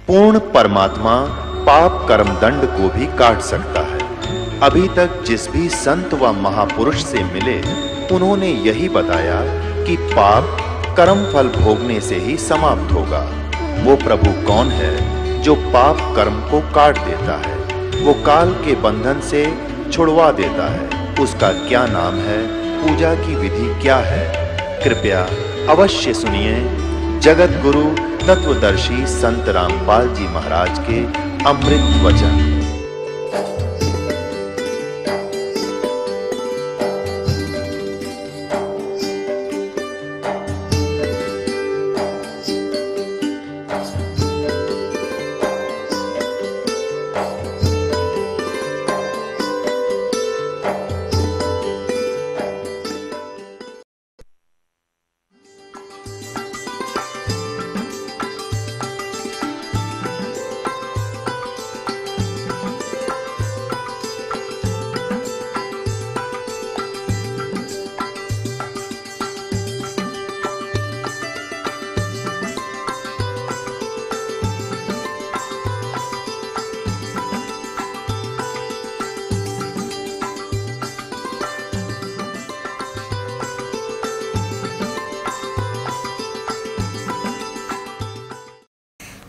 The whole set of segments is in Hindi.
पूर्ण परमात्मा पाप कर्म दंड को भी काट सकता है। अभी तक जिस भी संत व महापुरुष से मिले, उन्होंने यही बताया कि पाप कर्म फल भोगने से ही समाप्त होगा। वो प्रभु कौन है जो पाप कर्म को काट देता है, वो काल के बंधन से छुड़वा देता है। उसका क्या नाम है, पूजा की विधि क्या है? कृपया अवश्य सुनिए जगत गुरु तत्वदर्शी संत रामपाल जी महाराज के अमृत वचन।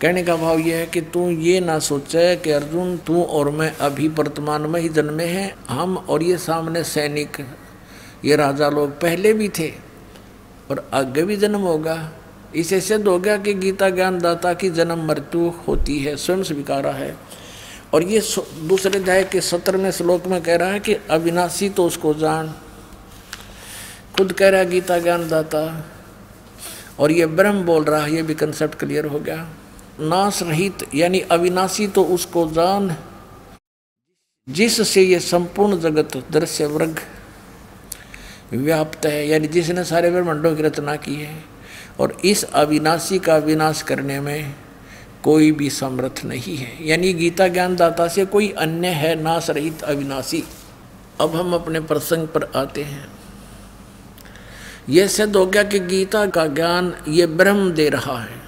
कहने का भाव यह है कि तू ये ना सोचे कि अर्जुन तू और मैं अभी वर्तमान में ही जन्मे हैं। हम और ये सामने सैनिक, ये राजा लोग पहले भी थे और आगे भी जन्म होगा। इसे सिद्ध हो गया कि गीता ज्ञानदाता की जन्म मृत्यु होती है, स्वयं स्वीकारा है। और ये दूसरे अध्याय के 17वें श्लोक में कह रहा है कि अविनाशी तो उसको जान, खुद कह रहा है गीता ज्ञानदाता। और ये ब्रह्म बोल रहा है, ये भी कंसेप्ट क्लियर हो गया। नाश रहित यानी अविनाशी तो उसको जान जिससे ये संपूर्ण जगत दृश्य वर्ग व्याप्त है, यानी जिसने सारे ब्रह्मांडों की रचना की है। और इस अविनाशी का विनाश करने में कोई भी समर्थ नहीं है, यानी गीता ज्ञानदाता से कोई अन्य है नाश रहित अविनाशी। अब हम अपने प्रसंग पर आते हैं। यह सिद्ध हो गया कि गीता का ज्ञान ये ब्रह्म दे रहा है।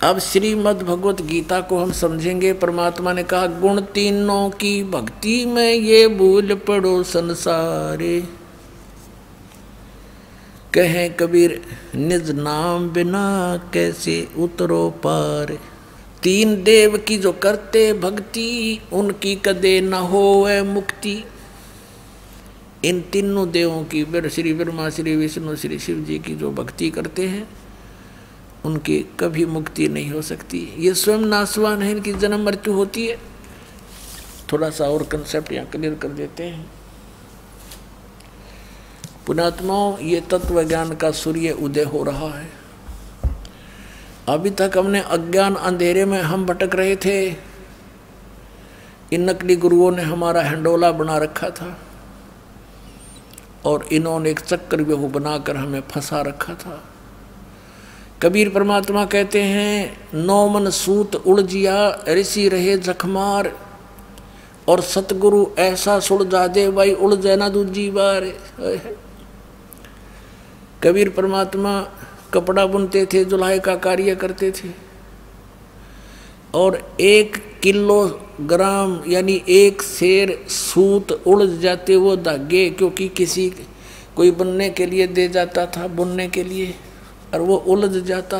अब श्रीमद् भगवत गीता को हम समझेंगे। परमात्मा ने कहा गुण तीनों की भक्ति में ये भूल पड़ो संसारे, कहे कबीर निज नाम बिना कैसे उतरो पार। तीन देव की जो करते भक्ति उनकी कदे न होवे मुक्ति। इन तीनों देवों की श्री ब्रह्मा, श्री विष्णु, श्री शिव जी की जो भक्ति करते हैं उनकी कभी मुक्ति नहीं हो सकती। ये स्वयं नाशवान है, इनकी जन्म मृत्यु होती है। थोड़ा सा और कंसेप्ट यहाँ क्लियर कर देते हैं। पुण्यात्माओं, ये तत्व ज्ञान का सूर्य उदय हो रहा है। अभी तक हमने अज्ञान अंधेरे में हम भटक रहे थे। इन नकली गुरुओं ने हमारा हिंडोला बना रखा था और इन्होंने एक चक्रव्यूह बनाकर हमें फंसा रखा था। कबीर परमात्मा कहते हैं नौ मन सूत उलझिया ऋषि रहे जखमार, और सतगुरु ऐसा सुलझा दे भाई उलझे ना दूजी बार। कबीर परमात्मा कपड़ा बुनते थे, जुलाई का कार्य करते थे, और 1 किलोग्राम यानी 1 सेर सूत उलझ जाते वो धागे, क्योंकि किसी कोई बुनने के लिए दे जाता था बुनने के लिए, और वो उलझ जाता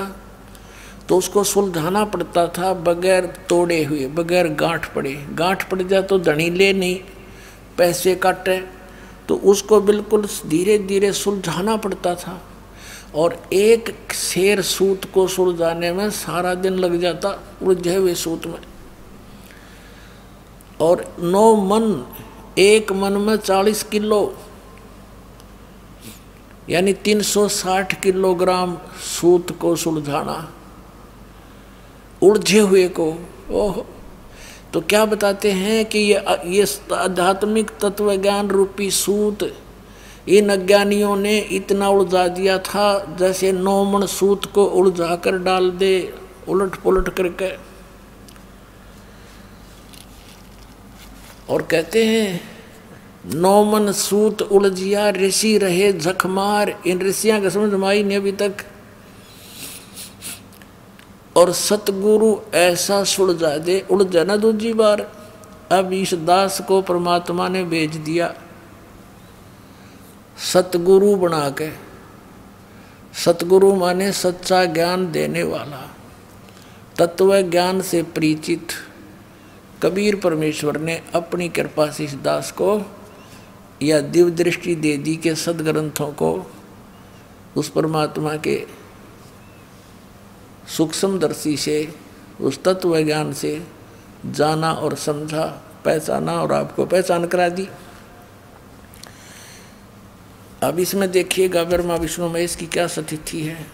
तो उसको सुलझाना पड़ता था बगैर तोड़े हुए, बगैर गांठ पड़े। गांठ पड़ जाए तो धनी ले नहीं, पैसे काटे, तो उसको बिल्कुल धीरे धीरे सुलझाना पड़ता था। और 1 सेर सूत को सुलझाने में सारा दिन लग जाता उलझे हुए सूत में। और 9 मन, 1 मन में 40 किलो यानी 360 किलोग्राम सूत को सुलझाना उलझे हुए को। ओह, तो क्या बताते हैं कि ये आध्यात्मिक तत्व ज्ञान रूपी सूत इन अज्ञानियों ने इतना उलझा दिया था जैसे 9 मन सूत को उलझा कर डाल दे उलट पुलट करके। और कहते हैं 9 मन सूत उलझिया ऋषि रहे झकमार। इन ऋषियों का समझ में आई नहीं अभी तक। और सतगुरु ऐसा सुलझा दे, उड़ जाए ना दूसरी बार। अब इस दास को परमात्मा ने भेज दिया सतगुरु बना के। सतगुरु माने सच्चा ज्ञान देने वाला, तत्व ज्ञान से परिचित। कबीर परमेश्वर ने अपनी कृपा से इस दास को या दिव्य दृष्टि दे दी के सदग्रंथों को उस परमात्मा के सूक्ष्मदर्शी से, उस तत्व ज्ञान से जाना और समझा, पहचाना और आपको पहचान करा दी। अब इसमें देखिएगा ब्रह्मा विष्णु महेश की क्या स्थिति है।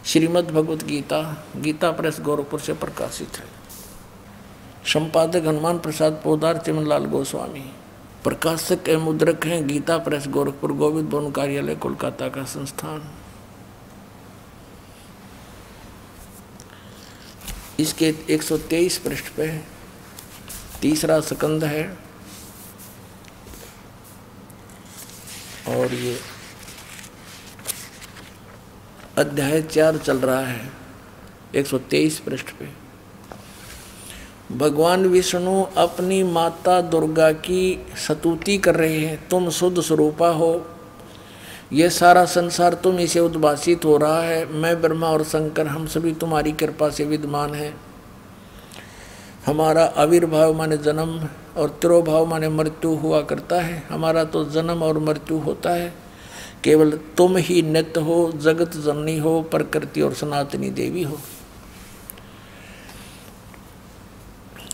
श्रीमद् भगवत गीता, गीता प्रेस गोरखपुर से प्रकाशित है। संपादक हनुमान प्रसाद पोदार, चिमनलाल गोस्वामी। प्रकाशक एवं मुद्रक हैं गीता प्रेस गोरखपुर, गोविंद भवन कार्यालय कोलकाता का संस्थान। इसके 123 पृष्ठ पे तीसरा स्कंद है और ये अध्याय 4 चल रहा है। 123 पृष्ठ पे भगवान विष्णु अपनी माता दुर्गा की स्तुति कर रहे हैं। तुम शुद्ध स्वरूपा हो, ये सारा संसार तुम इसे उद्भासित हो रहा है। मैं ब्रह्मा और शंकर हम सभी तुम्हारी कृपा से विद्यमान हैं। हमारा आविर्भाव माने जन्म और तिरोभाव माने मृत्यु हुआ करता है। हमारा तो जन्म और मृत्यु होता है, केवल तुम ही नित्य हो, जगत जननी हो, प्रकृति और सनातनी देवी हो।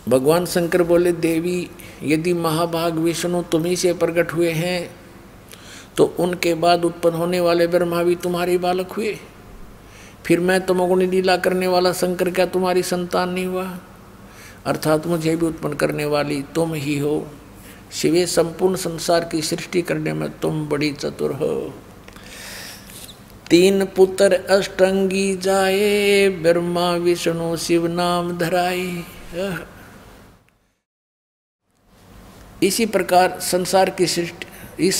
भगवान शंकर बोले, देवी यदि महाभाग विष्णु तुम्ही से प्रकट हुए हैं तो उनके बाद उत्पन्न होने वाले ब्रह्मा भी तुम्हारे बालक हुए। फिर मैं तमोगुणी लीला करने वाला शंकर क्या तुम्हारी संतान नहीं हुआ? अर्थात मुझे भी उत्पन्न करने वाली तुम ही हो। शिवे संपूर्ण संसार की सृष्टि करने में तुम बड़ी चतुर हो। 3 पुत्र अष्टंगी जाए, ब्रह्मा विष्णु शिव नाम धराए। इसी प्रकार संसार की सृष्टि, इस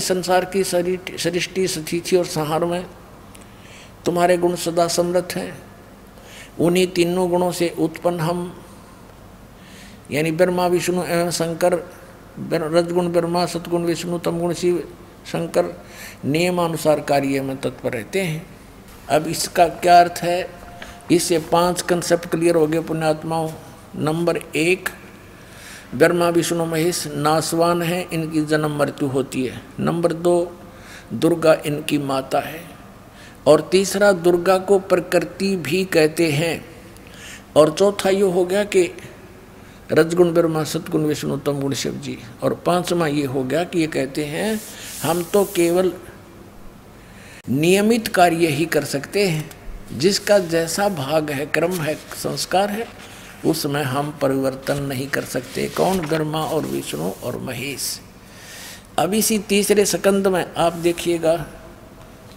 संसार की सृष्टि स्थिति और संहार में तुम्हारे गुण सदा समृद्ध हैं। उन्हीं तीनों गुणों से उत्पन्न हम यानी ब्रह्मा विष्णु एवं शंकर, रजगुण ब्रह्मा, सतगुण विष्णु, तमगुण शिव शंकर नियमानुसार कार्य में तत्पर रहते हैं। अब इसका क्या अर्थ है? इससे 5 कंसेप्ट क्लियर हो गए पुण्यात्माओं। नंबर 1, ब्रह्मा विष्णु महेश नासवान है, इनकी जन्म मृत्यु होती है। नंबर 2, दुर्गा इनकी माता है। और तीसरा, दुर्गा को प्रकृति भी कहते हैं। और चौथा ये हो गया कि रजगुण ब्रह्मा, सतगुण विष्णु, तमगुण शिव जी। और 5वां ये हो गया कि ये कहते हैं हम तो केवल नियमित कार्य ही कर सकते हैं, जिसका जैसा भाग है, क्रम है, संस्कार है, उसमें हम परिवर्तन नहीं कर सकते। कौन? ब्रह्मा और विष्णु और महेश। अब इसी तीसरे स्कंद में आप देखिएगा,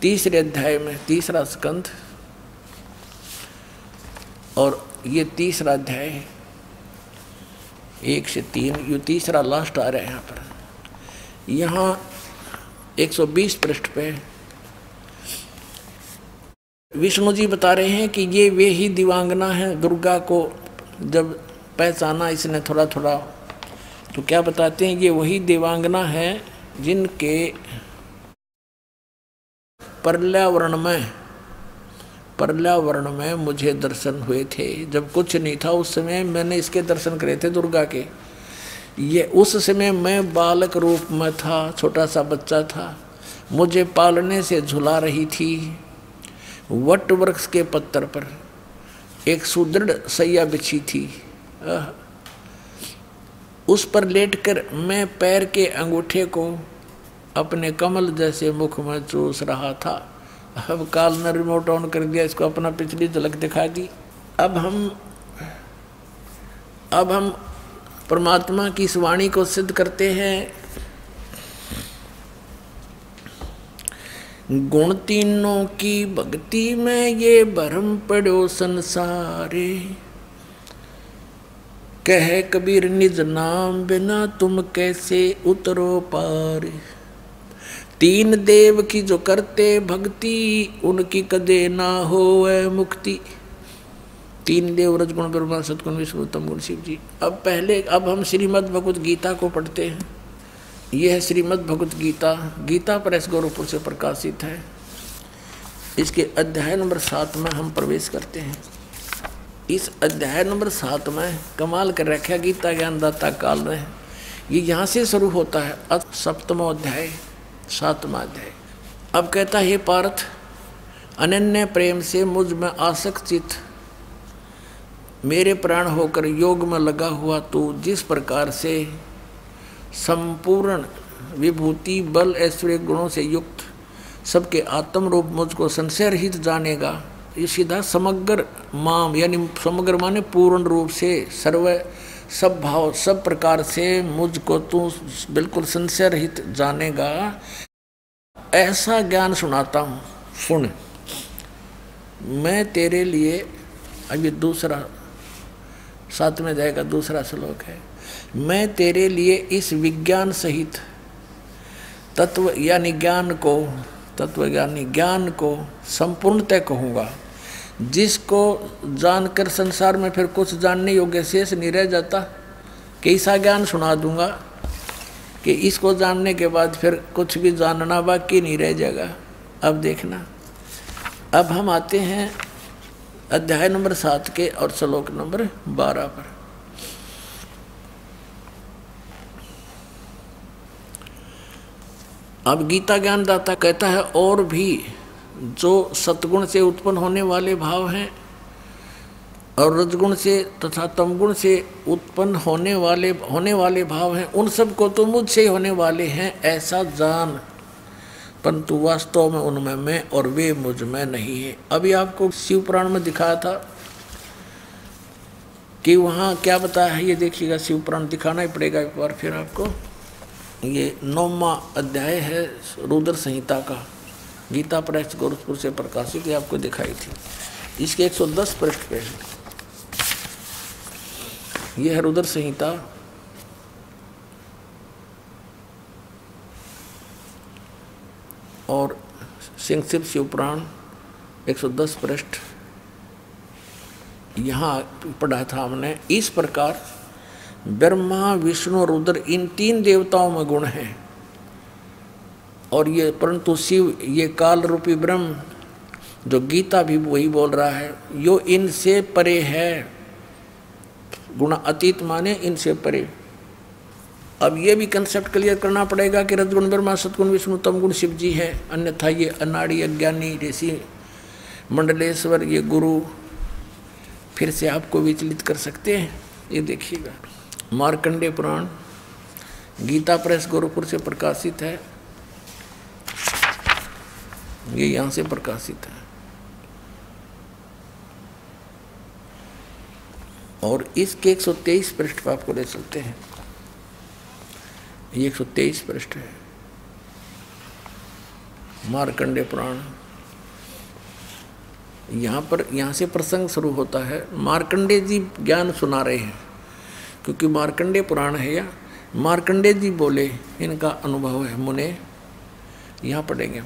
तीसरे अध्याय में तीसरा स्कंद और ये तीसरा अध्याय है 1 से 3, ये तीसरा लास्ट आ रहा है यहाँ पर। यहाँ 120 पृष्ठ पे विष्णु जी बता रहे हैं कि ये वे ही दिवांगना है। दुर्गा को जब पहचाना इसने थोड़ा थोड़ा तो क्या बताते हैं, ये वही देवांगना है जिनके पर्यावरण में मुझे दर्शन हुए थे। जब कुछ नहीं था उस समय मैंने इसके दर्शन करे थे, दुर्गा के। ये उस समय मैं बालक रूप में था, छोटा सा बच्चा था। मुझे पालने से झुला रही थी। वट वृक्ष के पत्थर पर एक सुदृढ़ सैया बिछी थी। उस पर लेटकर मैं पैर के अंगूठे को अपने कमल जैसे मुख में चूस रहा था। अब काल ने रिमोट ऑन कर दिया, इसको अपना पिछली झलक दिखा दी। अब हम परमात्मा की इस वाणी को सिद्ध करते हैं। गुण तीनों की भक्ति में ये भरम पड़ो संसारे, कहे कबीर निज नाम बिना तुम कैसे उतरो पार। तीन देव की जो करते भक्ति उनकी कदे ना होवे मुक्ति। तीन देव रजगुण ब्रह्मा सतगुण विष्णु तम गुण शिव जी। अब हम श्रीमद् भगवत गीता को पढ़ते हैं। यह है श्रीमद् भगवत गीता, गीता प्रेस गोरखपुर से प्रकाशित है। इसके अध्याय नंबर 7 में हम प्रवेश करते हैं। इस अध्याय नंबर 7 में कमाल कर रखा गीता ज्ञानदाता काल में। ये यहाँ से शुरू होता है, 7वां अध्याय 7वां अध्याय। अब कहता है, पार्थ अनन्य प्रेम से मुझ में आसक्त चित्त मेरे प्राण होकर योग में लगा हुआ तू जिस प्रकार से संपूर्ण विभूति बल ऐश्वर्य गुणों से युक्त सबके आत्म रूप मुझको संशय रहित जानेगा। ये सीधा समग्र माम यानी समग्र माने पूर्ण रूप से सर्व सब भाव सब प्रकार से मुझको तू बिल्कुल संशय रहित जानेगा, ऐसा ज्ञान सुनाता हूँ। सुन, मैं तेरे लिए, अब ये दूसरा 7वें अध्याय का दूसरा श्लोक है। मैं तेरे लिए इस विज्ञान सहित तत्व यानी ज्ञान को, तत्व यानी ज्ञान को संपूर्णतः कहूँगा, जिसको जानकर संसार में फिर कुछ जानने योग्य शेष नहीं रह जाता। कैसा ज्ञान सुना दूंगा कि इसको जानने के बाद फिर कुछ भी जानना बाकी नहीं रह जाएगा। अब देखना, अब हम आते हैं अध्याय नंबर 7 के और श्लोक नंबर 12 पर। अब गीता ज्ञानदाता कहता है, और भी जो सतगुण से उत्पन्न होने वाले भाव हैं और रजगुण से तथा तमगुण से उत्पन्न होने वाले भाव हैं, उन सब को तो मुझसे होने वाले हैं ऐसा जान, परंतु वास्तव में उनमें मैं और वे मुझ में नहीं है। अभी आपको शिव पुराण में दिखाया था कि वहाँ क्या बताया है, ये देखिएगा। शिव पुराण दिखाना ही पड़ेगा एक बार फिर आपको। ये 9वां अध्याय है रुद्र संहिता का, गीता प्रेस गोरखपुर से प्रकाशित, ये आपको दिखाई थी। इसके 110 पृष्ठ पे है। यह है रुद्र संहिता, और सिंह शिव पुराण 110 पृष्ठ यहाँ पढ़ा था हमने। इस प्रकार ब्रह्मा विष्णु रुद्र इन 3 देवताओं में गुण हैं, और ये परंतु शिव ये काल रूपी ब्रह्म जो गीता भी वही बोल रहा है, यो इनसे परे है। गुण अतीत माने इनसे परे। अब ये भी कंसेप्ट क्लियर करना पड़ेगा कि रजगुण ब्रह्मा सतगुण विष्णु तमगुण शिव जी है, अन्यथा ये अनाड़ी अज्ञानी ऋषि मंडलेश्वर ये गुरु फिर से आपको विचलित कर सकते हैं। ये देखिएगा, मार्कंडेय पुराण गीता प्रेस गोरखपुर से प्रकाशित है, ये यहाँ से प्रकाशित है। और इसके 123 पृष्ठ पर आपको ले चलते हैं। ये 123 पृष्ठ है मार्कंडेय पुराण। यहाँ से प्रसंग शुरू होता है। मार्कंडेय जी ज्ञान सुना रहे हैं, क्योंकि मार्कंडेय पुराण है, या मार्कंडेय जी बोले, इनका अनुभव है मुने। यहाँ पढ़ेंगे।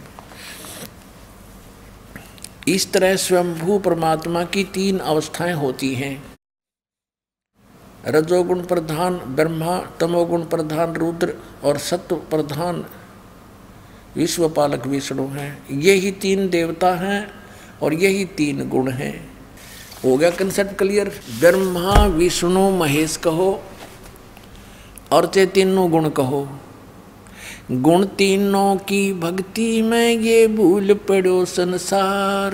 इस तरह स्वयंभू परमात्मा की 3 अवस्थाएं होती हैं। रजोगुण प्रधान ब्रह्मा, तमोगुण प्रधान रुद्र और सत्व प्रधान विश्वपालक विष्णु हैं। यही 3 देवता हैं और यही 3 गुण हैं। हो गया कंसेप्ट क्लियर। ब्रह्मा विष्णु महेश कहो और ते तीनों गुण कहो। गुण तीनों की भक्ति में ये भूल पड़ो संसार।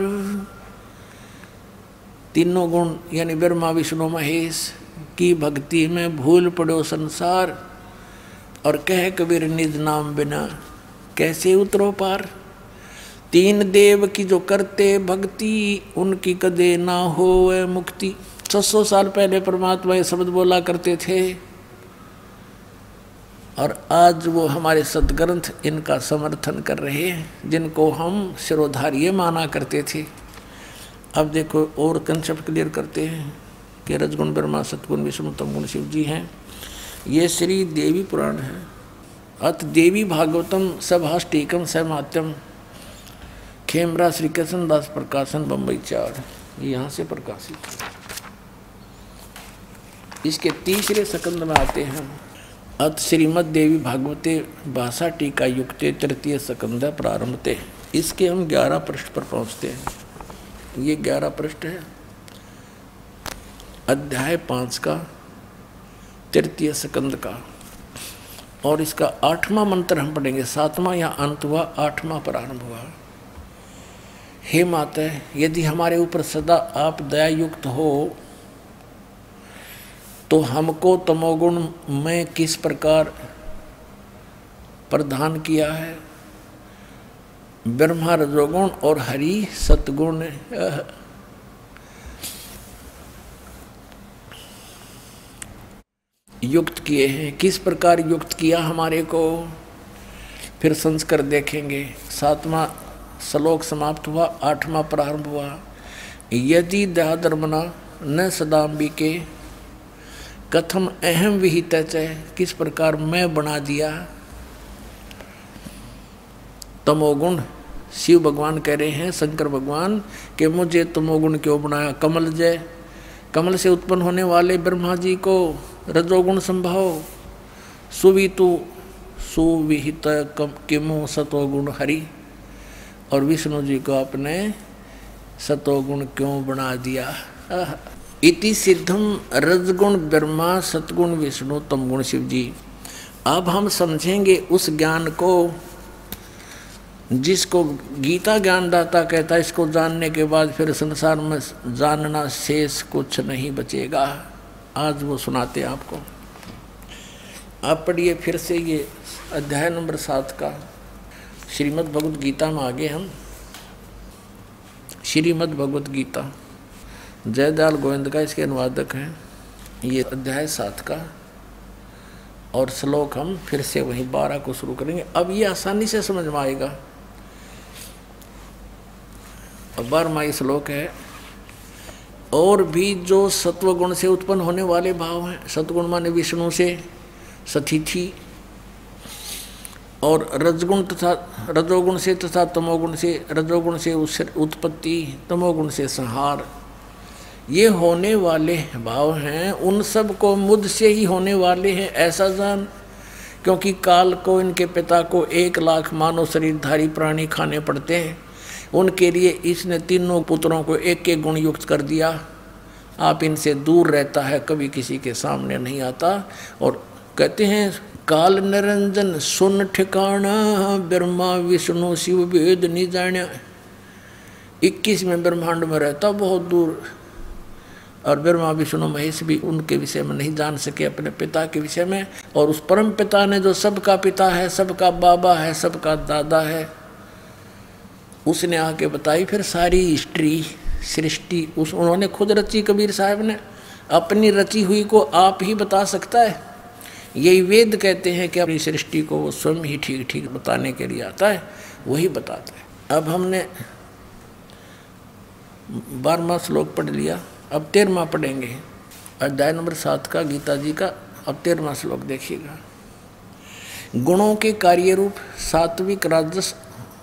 तीनों गुण यानी ब्रह्मा विष्णु महेश की भक्ति में भूल पड़ो संसार। और कह कबीर निज नाम बिना कैसे उतरो पार। 3 देव की जो करते भक्ति उनकी कदे ना होवे मुक्ति। 600 साल पहले परमात्मा ये शब्द बोला करते थे, और आज वो हमारे सदग्रंथ इनका समर्थन कर रहे हैं, जिनको हम शिरोधार्य माना करते थे। अब देखो और कंसेप्ट क्लियर करते हैं कि रजगुण ब्रह्मा सतगुण विष्णु तमगुण शिव जी हैं। ये श्री देवी पुराण है, अत देवी भागवतम सभाष्टिकम सहमात्यम खेमरा श्री कृष्ण दास प्रकाशन बम्बई 4, यहाँ से प्रकाशित। इसके तीसरे सकंद में आते हैं। अत श्रीमद देवी भागवते भाषा टीका युक्ते तृतीय सकंद प्रारंभते। इसके हम 11 पृष्ठ पर पहुँचते हैं। ये 11 पृष्ठ है अध्याय 5 का तृतीय सकंद का, और इसका 8वां मंत्र हम पढ़ेंगे। 7वां या अंत हुआ, 8वां प्रारंभ हुआ। हे माता, यदि हमारे ऊपर सदा आप दया युक्त हो तो हमको तमोगुण में किस प्रकार प्रदान किया है। ब्रह्मा रजोगुण और हरि सतगुण युक्त किए हैं। किस प्रकार युक्त किया हमारे को, फिर संस्कार देखेंगे। 7वां श्लोक समाप्त हुआ, 8वां प्रारंभ हुआ। यदि दयाधर्मना न सदाम्बिके कथम अहम विहित, किस प्रकार मैं बना दिया तमोगुण। शिव भगवान कह रहे हैं, शंकर भगवान, कि मुझे तमोगुण क्यों बनाया। कमल जय, कमल से उत्पन्न होने वाले ब्रह्मा जी को रजोगुण संभाव, सुवितु सुविहित किमु सतोगुण हरि, और विष्णु जी को आपने सतोगुण क्यों बना दिया। इति सिद्धम रजगुण ब्रह्मा सतगुण विष्णु तमगुण शिव जी। अब हम समझेंगे उस ज्ञान को जिसको गीता ज्ञानदाता कहता है। इसको जानने के बाद फिर संसार में जानना शेष कुछ नहीं बचेगा। आज वो सुनाते हैं आपको। आप पढ़िए फिर से ये अध्याय नंबर 7 का श्रीमद् भगवद गीता में। आगे हम श्रीमद् भगवद गीता जयदयाल गोविंद का इसके अनुवादक हैं। ये अध्याय 7 का और श्लोक हम फिर से वही 12 को शुरू करेंगे। अब ये आसानी से समझ में आएगा। 12वां श्लोक है। और भी जो सत्वगुण से उत्पन्न होने वाले भाव हैं, सत्वगुण माने विष्णु से सतिथि, और रजगुण तथा रजोगुण से तथा तमोगुण से, रजोगुण से उत्पत्ति, तमोगुण से संहार, ये होने वाले भाव हैं। उन सब को मुझ से ही होने वाले हैं ऐसा जान, क्योंकि काल को इनके पिता को 1 लाख मानव शरीरधारी प्राणी खाने पड़ते हैं। उनके लिए इसने तीनों पुत्रों को एक एक गुण युक्त कर दिया। आप इनसे दूर रहता है, कभी किसी के सामने नहीं आता। और कहते हैं काल निरंजन सुन ठिकाना, ब्रह्मा विष्णु शिव वेद नहीं जाना। 21वें ब्रह्मांड में रहता बहुत दूर, और ब्रह्मा विष्णु महेश भी उनके विषय में नहीं जान सके, अपने पिता के विषय में। और उस परम पिता ने जो सबका पिता है, सबका बाबा है, सबका दादा है, उसने आके बताई फिर सारी हिस्ट्री सृष्टि। उन्होंने खुद रची। कबीर साहब ने अपनी रची हुई को आप ही बता सकता है। यही वेद कहते हैं कि अपनी सृष्टि को वो स्वयं ही ठीक ठीक बताने के लिए आता है, वही बताता है। अब हमने 12वां श्लोक पढ़ लिया, अब 13वां पढ़ेंगे। अध्याय नंबर 7 का गीता जी का। अब 13वां श्लोक देखिएगा। गुणों के कार्य रूप सात्विक, राजस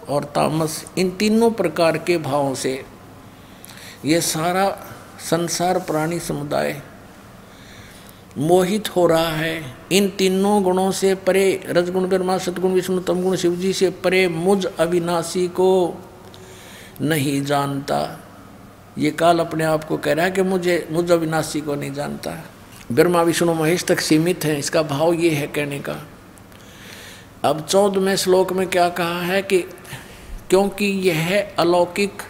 और तामस, इन तीनों प्रकार के भावों से ये सारा संसार प्राणी समुदाय मोहित हो रहा है। इन तीनों गुणों से परे, रजगुण ब्रह्मा सतगुण विष्णु तमगुण शिव जी से परे मुझ अविनाशी को नहीं जानता। ये काल अपने आप को कह रहा है कि मुझ अविनाशी को नहीं जानता। ब्रह्मा विष्णु महेश तक सीमित है, इसका भाव ये है कहने का। अब 14वें श्लोक में क्या कहा है कि क्योंकि यह अलौकिक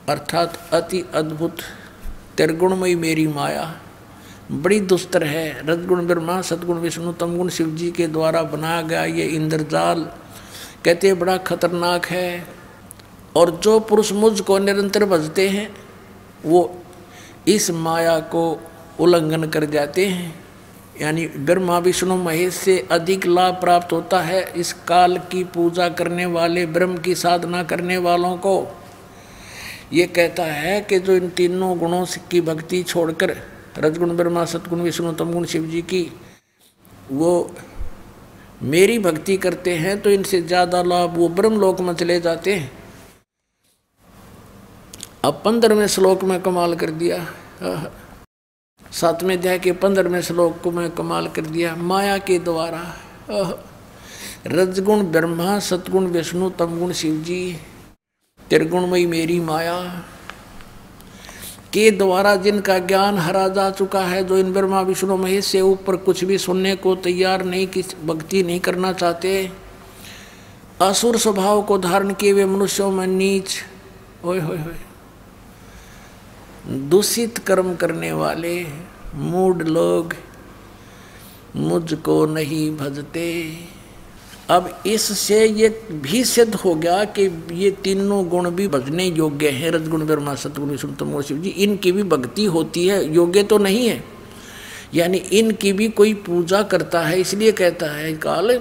अर्थात अति अद्भुत त्रिगुणमयी मेरी माया बड़ी दुस्तर है। रजगुण ब्रह्मा सतगुण विष्णु तमगुण शिव जी के द्वारा बनाया गया ये इंद्रजाल कहते बड़ा खतरनाक है। और जो पुरुष मुझको निरंतर भजते हैं वो इस माया को उल्लंघन कर जाते हैं। यानी ब्रह्मा विष्णु महेश से अधिक लाभ प्राप्त होता है इस काल की पूजा करने वाले, ब्रह्म की साधना करने वालों को। ये कहता है कि जो इन तीनों गुणों की भक्ति छोड़कर रजगुण ब्रह्मा सतगुण विष्णु तमगुण शिव जी की वो मेरी भक्ति करते हैं तो इनसे ज्यादा लाभ वो ब्रह्मलोक में चले जाते हैं। अब 15वें श्लोक में कमाल कर दिया, 7वें अध्याय के 15वें श्लोक को मैं कमाल कर दिया। माया के द्वारा रजगुण ब्रह्मा, सतगुण विष्णु, तमगुण शिव जी, त्रिगुणमयी मेरी माया के द्वारा जिनका ज्ञान हरा जा चुका है, जो इन ब्रह्मा विष्णु महेश से ऊपर कुछ भी सुनने को तैयार नहीं, किस भक्ति नहीं करना चाहते, असुर स्वभाव को धारण किए हुए मनुष्यों में नीच, ओए होए होए, दूषित कर्म करने वाले मूढ़ लोग मुझको नहीं भजते। अब इससे ये भी सिद्ध हो गया कि ये तीनों गुण भी भजने योग्य हैं, रजगुण ब्रह्मा, सतगुण विष्णु, तमगुण शिव जी, इनकी भी भक्ति होती है, योग्य तो नहीं है, यानी इनकी भी कोई पूजा करता है। इसलिए कहता है काल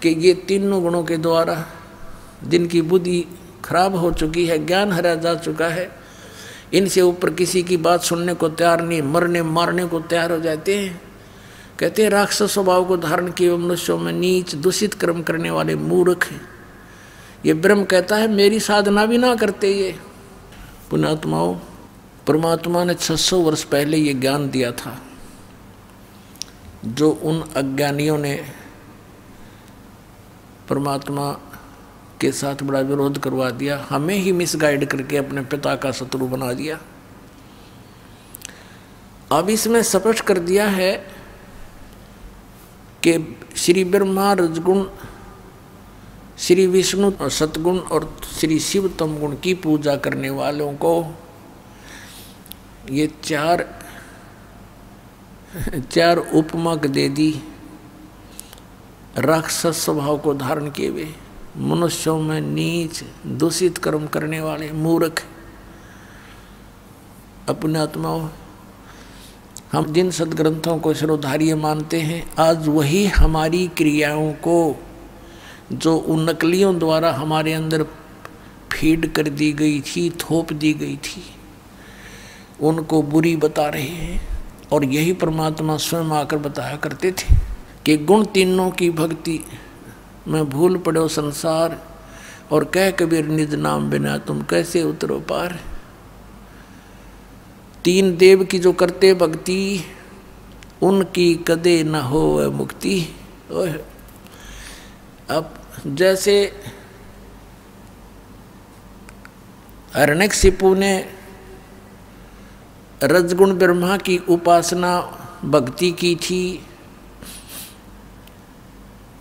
कि ये तीनों गुणों के द्वारा जिनकी बुद्धि खराब हो चुकी है, ज्ञान हरा जा चुका है, इनसे ऊपर किसी की बात सुनने को तैयार नहीं, मरने मारने को तैयार हो जाते हैं। कहते हैं राक्षस स्वभाव को धारण किए मनुष्यों में नीच, दूषित कर्म करने वाले मूर्ख। ये ब्रह्म कहता है मेरी साधना भी ना करते ये पुण्यात्माओं। परमात्मा ने 600 वर्ष पहले ये ज्ञान दिया था, जो उन अज्ञानियों ने परमात्मा के साथ बड़ा विरोध करवा दिया, हमें ही मिसगाइड करके अपने पिता का शत्रु बना दिया। अब इसमें स्पष्ट कर दिया है कि श्री ब्रह्मा रजगुण, श्री विष्णु सतगुण और श्री शिव तमगुण की पूजा करने वालों को ये चार उपमा दे दी। राक्षस स्वभाव को धारण किए हुए मनुष्यों में नीच, दूषित कर्म करने वाले मूर्ख। अपने आत्माओं, हम जिन सदग्रंथों को सर्वधार्य मानते हैं, आज वही हमारी क्रियाओं को जो उन नकलियों द्वारा हमारे अंदर फीड कर दी गई थी, थोप दी गई थी, उनको बुरी बता रहे हैं। और यही परमात्मा स्वयं आकर बताया करते थे कि गुण तीनों की भक्ति में भूल पड़ो संसार, और कह कबीर निज नाम बिना तुम कैसे उतरो पार। तीन देव की जो करते भक्ति, उनकी कदे न हो मुक्ति। अब जैसे हिरण्यकशिपु ने रजगुण ब्रह्मा की उपासना भक्ति की थी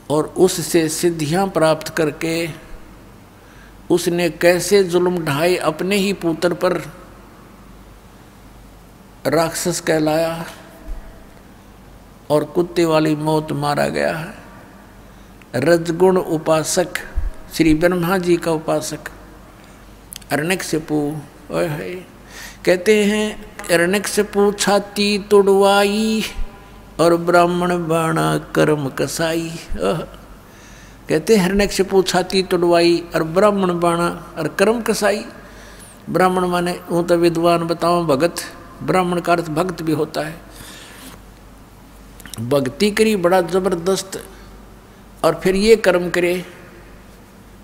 और उससे सिद्धियां प्राप्त करके उसने कैसे जुल्म ढाए अपने ही पुत्र पर, राक्षस कहलाया और कुत्ते वाली मौत मारा गया। रजगुण उपासक श्री ब्रह्मा जी का उपासक हिरण्यकशिपु कहते हैं, हिरण्यकशिपु छाती तुड़वाई और ब्राह्मण बाणा कर्म कसाई। कहते हैं हिरण्यकशिपु छाती तुड़वाई और ब्राह्मण बाणा और कर्म कसाई। ब्राह्मण माने वो तो विद्वान बताओ भगत, ब्राह्मण का अर्थ भक्त भी होता है। भक्ति करी बड़ा जबरदस्त और फिर ये कर्म करे,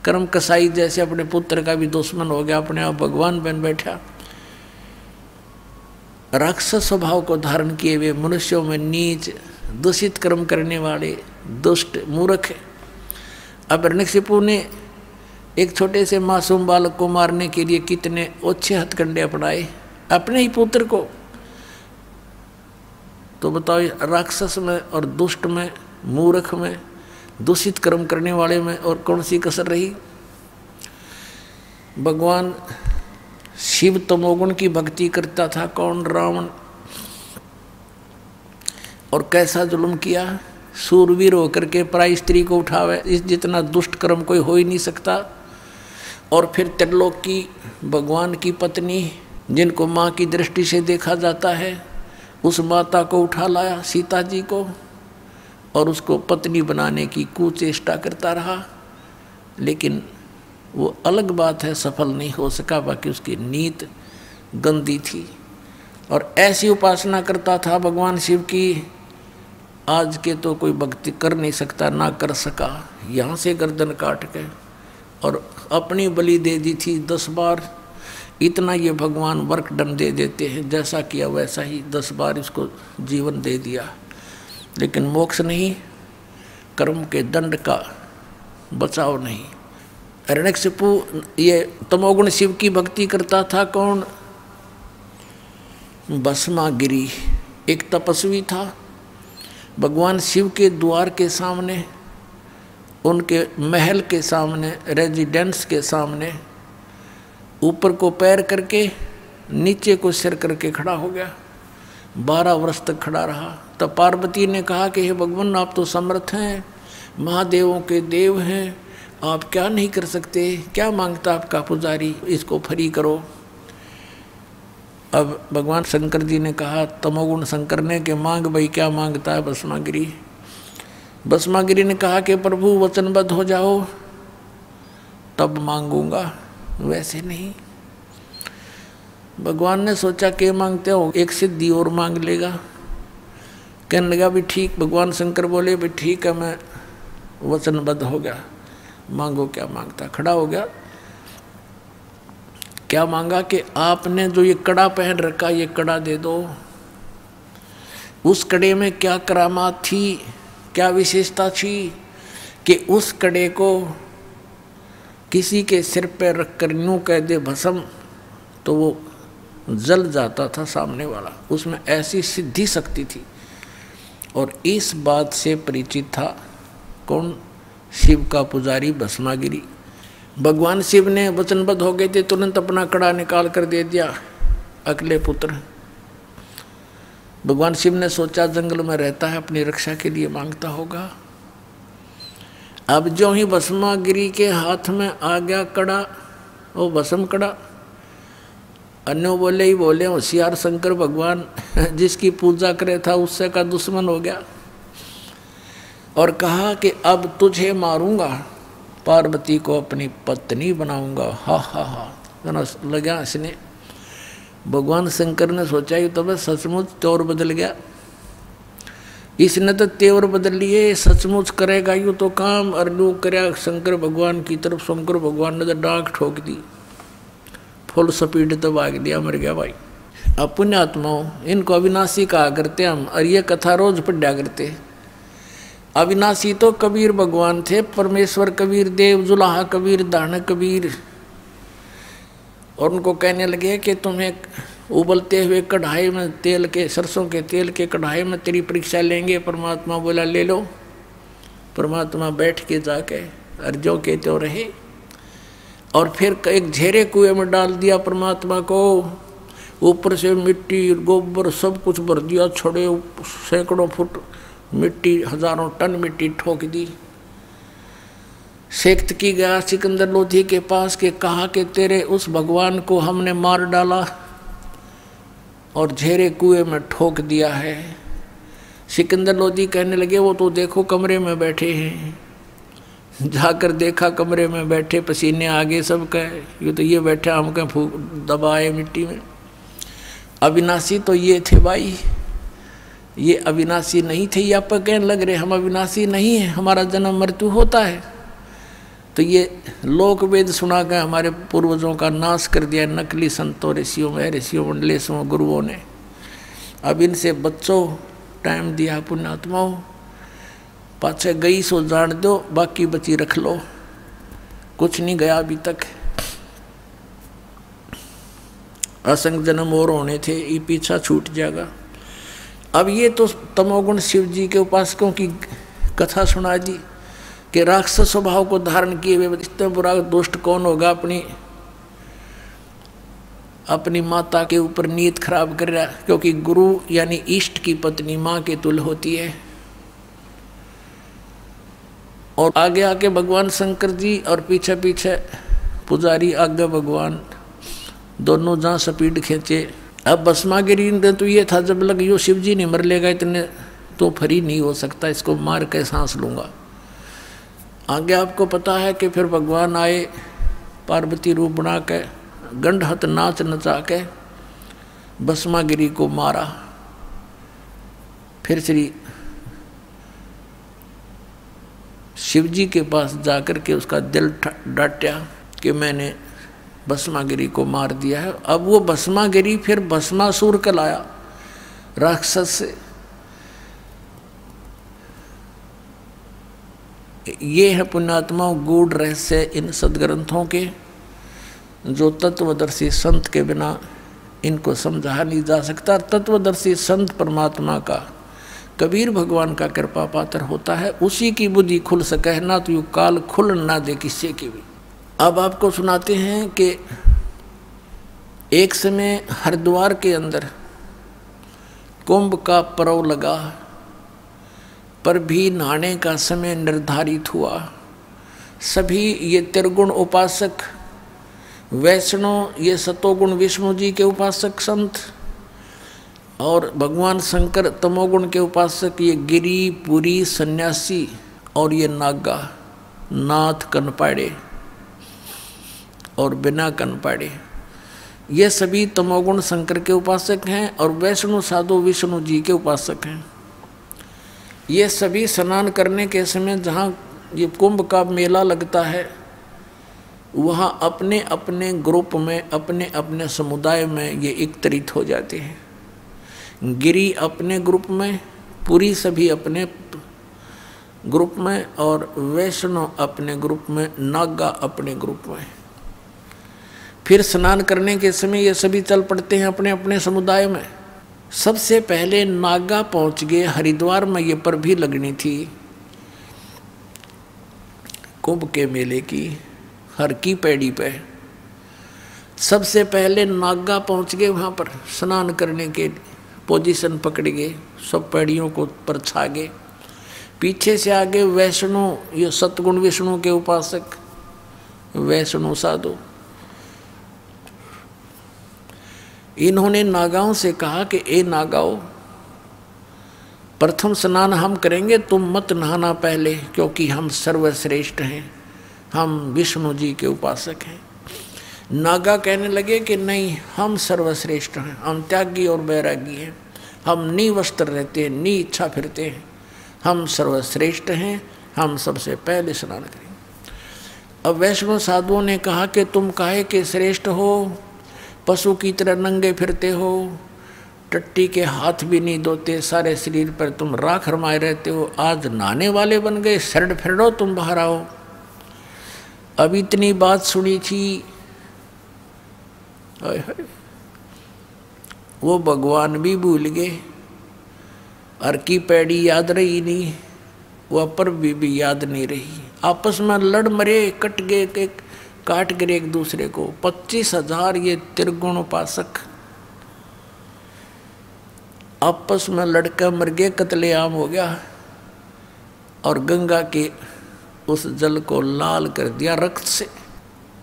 कर्म कसाई जैसे अपने पुत्र का भी दुश्मन हो गया, अपने आप भगवान बन बैठा। राक्षस स्वभाव को धारण किए हुए मनुष्यों में नीच, दूषित कर्म करने वाले दुष्ट मूर्ख। अब हिरण्यकशिपु ने एक छोटे से मासूम बालक को मारने के लिए कितने ओछे हथकंडे अपनाए अपने ही पुत्र को। तो बताओ राक्षस में और दुष्ट में, मूर्ख में, दूषित कर्म करने वाले में और कौन सी कसर रही। भगवान शिव तमोगुण की भक्ति करता था कौन? रावण। और कैसा जुल्म किया, सूरवीर होकर के पराई स्त्री को उठावे, इस जितना दुष्ट कर्म कोई हो ही नहीं सकता। और फिर त्रिलोक की भगवान की पत्नी, जिनको माँ की दृष्टि से देखा जाता है, उस माता को उठा लाया सीता जी को और उसको पत्नी बनाने की कुचेष्टा करता रहा। लेकिन वो अलग बात है, सफल नहीं हो सका, बाकी उसकी नीत गंदी थी। और ऐसी उपासना करता था भगवान शिव की आज के तो कोई भक्ति कर नहीं सकता, ना कर सका। यहाँ से गर्दन काट के और अपनी बलि दे दी थी 10 बार। इतना ये भगवान वर्क डन दे देते हैं, जैसा किया वैसा ही 10 बार इसको जीवन दे दिया। लेकिन मोक्ष नहीं, कर्म के दंड का बचाव नहीं। हिरण्यकशिपु ये तमोगुण शिव की भक्ति करता था। कौन? भस्मागिरी एक तपस्वी था। भगवान शिव के द्वार के सामने, उनके महल के सामने, रेजिडेंस के सामने ऊपर को पैर करके नीचे को सिर करके खड़ा हो गया। 12 वर्ष तक खड़ा रहा। तब पार्वती ने कहा कि हे भगवान, आप तो समर्थ हैं, महादेवों के देव हैं, आप क्या नहीं कर सकते? क्या मांगता आपका पुजारी? इसको फ्री करो। अब भगवान शंकर जी ने कहा, तमोगुण शंकर ने, कि मांग भाई, क्या मांगता है भस्मागिरी? भस्मागिरी ने कहा कि प्रभु वचनबद्ध हो जाओ तब मांगूंगा, वैसे नहीं। भगवान ने सोचा कि मांगते हो, एक सिद्धि और मांग लेगा। कहने लगा भी ठीक। भगवान शंकर बोले भी ठीक है, मैं वचनबद्ध हो गया, मांगो क्या मांगता। खड़ा हो गया। क्या मांगा कि आपने जो ये कड़ा पहन रखा, ये कड़ा दे दो। उस कड़े में क्या करामात थी, क्या विशेषता थी कि उस कड़े को किसी के सिर पर रखकर यूं कह दे भस्म, तो वो जल जाता था सामने वाला। उसमें ऐसी सिद्धि शक्ति थी। और इस बात से परिचित था कौन? शिव का पुजारी भस्मागिरी। भगवान शिव ने वचनबद्ध हो गए थे, तुरंत अपना कड़ा निकाल कर दे दिया अगले पुत्र। भगवान शिव ने सोचा जंगल में रहता है, अपनी रक्षा के लिए मांगता होगा। अब जो ही भस्मागिरी के हाथ में आ गया कड़ा, वो भस्म कड़ा, अन्य बोले ही बोले, होशियार शंकर भगवान जिसकी पूजा करे था उससे का दुश्मन हो गया। और कहा कि अब तुझे मारूंगा, पार्वती को अपनी पत्नी बनाऊंगा। हा हा हा लगा इसने। भगवान शंकर ने सोचा ये तो बस सचमुच तौर बदल गया, इसने तो तेवर बदल लिए, सचमुच करेगा यूँ तो काम। और लो कर शंकर भगवान की तरफ। शंकर भगवान ने तो डांक ठोक दी, फुल स्पीड तो भाग दिया, मर गया भाई। अब पुण्यात्माओं, इनको अविनाशी कहा करते हम, और ये कथा रोज पढ़ा करते। अविनाशी तो कबीर भगवान थे, परमेश्वर कबीर देव, जुलाहा कबीर, दान कबीर। और उनको कहने लगे कि तुम्हें उबलते हुए कढ़ाई में तेल के, सरसों के तेल के कढ़ाई में तेरी परीक्षा लेंगे। परमात्मा बोला ले लो। परमात्मा बैठ के जाके अर्जों के तो रहे। और फिर एक झेरे कुएं में डाल दिया परमात्मा को। ऊपर से मिट्टी गोबर सब कुछ भर दिया, छड़े सैकड़ों फुट मिट्टी, 1000 टन मिट्टी ठोक दी। सेक्त की गया सिकंदर लोधी के पास के, कहा कि तेरे उस भगवान को हमने मार डाला और झेरे कुएं में ठोक दिया है। सिकंदर लोधी कहने लगे वो तो देखो कमरे में बैठे हैं। जाकर देखा कमरे में बैठे, पसीने आगे सब कहे, ये बैठे हम कहें फूक दबाए मिट्टी में। अविनाशी तो ये थे भाई, ये अविनाशी नहीं थे। ये आप कहने लग रहे हम अविनाशी नहीं है, हमारा जन्म मृत्यु होता है। तो ये लोक वेद सुना कर हमारे पूर्वजों का नाश कर दिया नकली संतों, ऋषियों में, ऋषियों मंडलेशों, गुरुओं ने। अब इनसे बच्चों टाइम दिया पुण्यात्माओं, पाछे गई सो जान दो, बाकी बची रख लो, कुछ नहीं गया अभी तक। असंग जन्म और होने थे, ये पीछा छूट जाएगा। अब ये तो तमोगुण शिव जी के उपासकों की कथा सुना दी कि राक्षस स्वभाव को धारण किए हुए इतना बुरा दुष्ट कौन होगा अपनी माता के ऊपर नीयत खराब कर रहा, क्योंकि गुरु यानी इष्ट की पत्नी माँ के तुल्य होती है। और आगे आके भगवान शंकर जी और पीछे पीछे पुजारी, आगे भगवान, दोनों जहाँ स्पीड खींचे। अब भस्मागिरी ने तो ये था जब लग यो शिव जी नहीं मर लेगा इतने तो फ्री नहीं हो सकता, इसको मार के सांस लूँगा। आगे आपको पता है कि फिर भगवान आए पार्वती रूप बना के, गंडहत नाच नचा के भस्मागिरी को मारा। फिर श्री शिव जी के पास जाकर के उसका दिल डांटा कि मैंने भस्मागिरी को मार दिया है। अब वो भस्मागिरी फिर भस्मासुर कहलाया, राक्षस से। ये है पुण्यात्माओं गूढ़ रहस्य इन सदग्रंथों के, जो तत्वदर्शी संत के बिना इनको समझा नहीं जा सकता। तत्वदर्शी संत परमात्मा का, कबीर भगवान का कृपा पात्र होता है, उसी की बुद्धि खुल सके, ना तो यू काल खुल ना दे किसी की भी। अब आपको सुनाते हैं कि एक समय हरिद्वार के अंदर कुंभ का पर्व लगा, पर भी नहाने का समय निर्धारित हुआ। सभी ये त्रिगुण उपासक वैष्णव, ये सतोगुण विष्णु जी के उपासक संत, और भगवान शंकर तमोगुण के उपासक ये गिरी पुरी सन्यासी, और ये नागा नाथ कनपाड़े और बिना कनपाड़े, ये सभी तमोगुण शंकर के उपासक हैं, और वैष्णु साधु विष्णु जी के उपासक हैं। ये सभी स्नान करने के समय जहाँ ये कुंभ का मेला लगता है, वहाँ अपने अपने ग्रुप में, अपने अपने समुदाय में ये एकत्रित हो जाते हैं। गिरी अपने ग्रुप में, पुरी सभी अपने ग्रुप में, और वैष्णव अपने ग्रुप में, नागा अपने ग्रुप में। फिर स्नान करने के समय ये सभी चल पड़ते हैं अपने अपने समुदाय में। सबसे पहले नागा पहुंच गए हरिद्वार में, ये पर भी लगनी थी कुंभ के मेले की, हर की पैड़ी पे। सबसे पहले नागा पहुंच गए वहाँ पर स्नान करने के, पोजीशन पकड़ गए, सब पैड़ियों को पर छा गए। पीछे से आगे वैष्णु, ये सतगुण विष्णु के उपासक वैष्णु साधु, इन्होंने नागाओं से कहा कि ए नागाओं, प्रथम स्नान हम करेंगे, तुम मत नहाना पहले, क्योंकि हम सर्वश्रेष्ठ हैं, हम विष्णु जी के उपासक हैं। नागा कहने लगे कि नहीं, हम सर्वश्रेष्ठ हैं, हम त्यागी और बैरागी हैं, हम निवस्त्र रहते हैं, नि इच्छा फिरते हैं, हम सर्वश्रेष्ठ हैं, हम सबसे पहले स्नान करेंगे। अब वैष्णव साधुओं ने कहा कि तुम काहे के श्रेष्ठ हो, पशु की तरह नंगे फिरते हो, टट्टी के हाथ भी नहीं धोते, सारे शरीर पर तुम राख रमाए रहते हो, आज नहाने वाले बन गए, शरण फिरो, तुम बाहर आओ। अब इतनी बात सुनी थी, वो भगवान भी भूल गए, हर की पैड़ी याद रही नहीं, वह पर भी याद नहीं रही। आपस में लड़ मरे, कट गए, काट गिरे एक दूसरे को। 25,000 ये त्रिगुण उपासक आपस में लड़का मर गए, कत्लेआम हो गया, और गंगा के उस जल को लाल कर दिया रक्त से।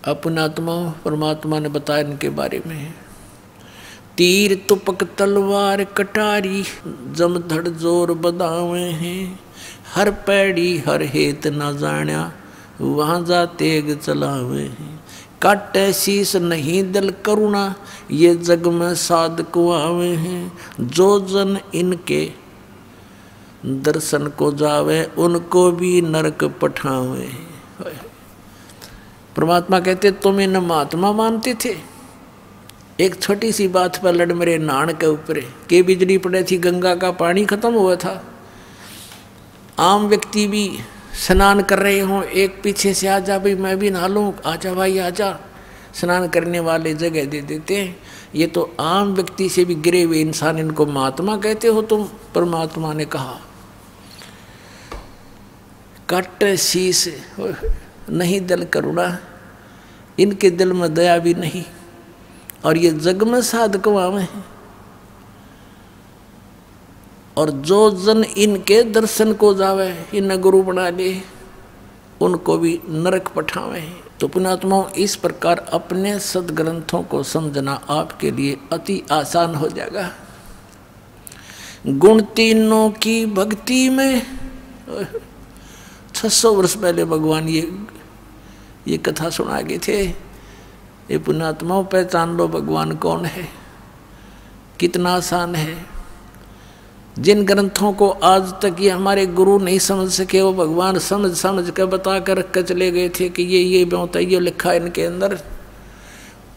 अपने आत्मा परमात्मा ने बताया इनके बारे में, तीर तुपक तलवार कटारी, जमधड़ जोर बदावे हैं, हर पैड़ी हर हेत न जाण्या, वहाँ जा तेग चलावे हैं, काटे शीस नहीं दल करुणा, ये जग में साध आवे हैं, जो जन इनके दर्शन को जावे, उनको भी नरक पठावे। परमात्मा कहते तुम इन महात्मा मानते थे, एक छोटी सी बात पर लड़ मेरे नान के ऊपर के बिजली पड़े थी, गंगा का पानी खत्म हुआ था, आम व्यक्ति भी स्नान कर रहे हों, एक पीछे से आ जा भाई मैं भी नहा लूँ, आजा भाई आजा, स्नान करने वाले जगह दे देते हैं। ये तो आम व्यक्ति से भी गिरे हुए इंसान, इनको महात्मा कहते हो तुम। परमात्मा ने कहा कट शीस नहीं दल करुणा, इनके दिल में दया भी नहीं, और ये जग में साधक वावे हैं, और जो जन इनके दर्शन को जावे, इन गुरु बना ले, उनको भी नरक पठावे। तो पुण्यात्माओं, इस प्रकार अपने सदग्रंथों को समझना आपके लिए अति आसान हो जाएगा। गुण तीनों की भक्ति में 600 वर्ष पहले भगवान ये कथा सुना गए थे। ये पुण्यात्माओं, पहचान लो भगवान कौन है, कितना आसान है। जिन ग्रंथों को आज तक ये हमारे गुरु नहीं समझ सके, वो भगवान समझ समझ कर बता कर रख कर चले गए थे कि ये होता है, ये लिखा है इनके अंदर,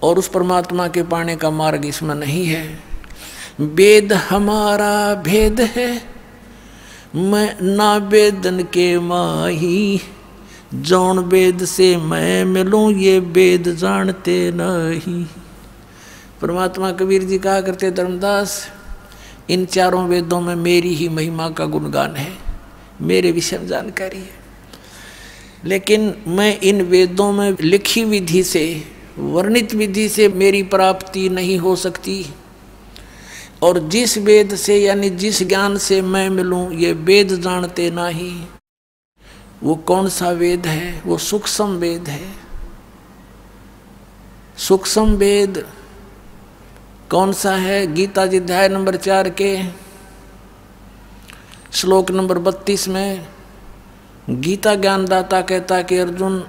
और उस परमात्मा के पाने का मार्ग इसमें नहीं है। वेद हमारा भेद है, मैं ना वेदन के माही, जौन वेद से मैं मिलूं ये वेद जानते नहीं। परमात्मा कबीर जी कहा करते, धर्मदास इन चारों वेदों में मेरी ही महिमा का गुणगान है, मेरे विषय में जानकारी है, लेकिन मैं इन वेदों में लिखी विधि से, वर्णित विधि से मेरी प्राप्ति नहीं हो सकती। और जिस वेद से यानी जिस ज्ञान से मैं मिलूं ये वेद जानते नहीं। वो कौन सा वेद है? वो सूक्ष्म वेद है। सूक्ष्म वेद कौन सा है? गीता जी अध्याय नंबर 4 के श्लोक नंबर 32 में गीता ज्ञानदाता कहता कि अर्जुन,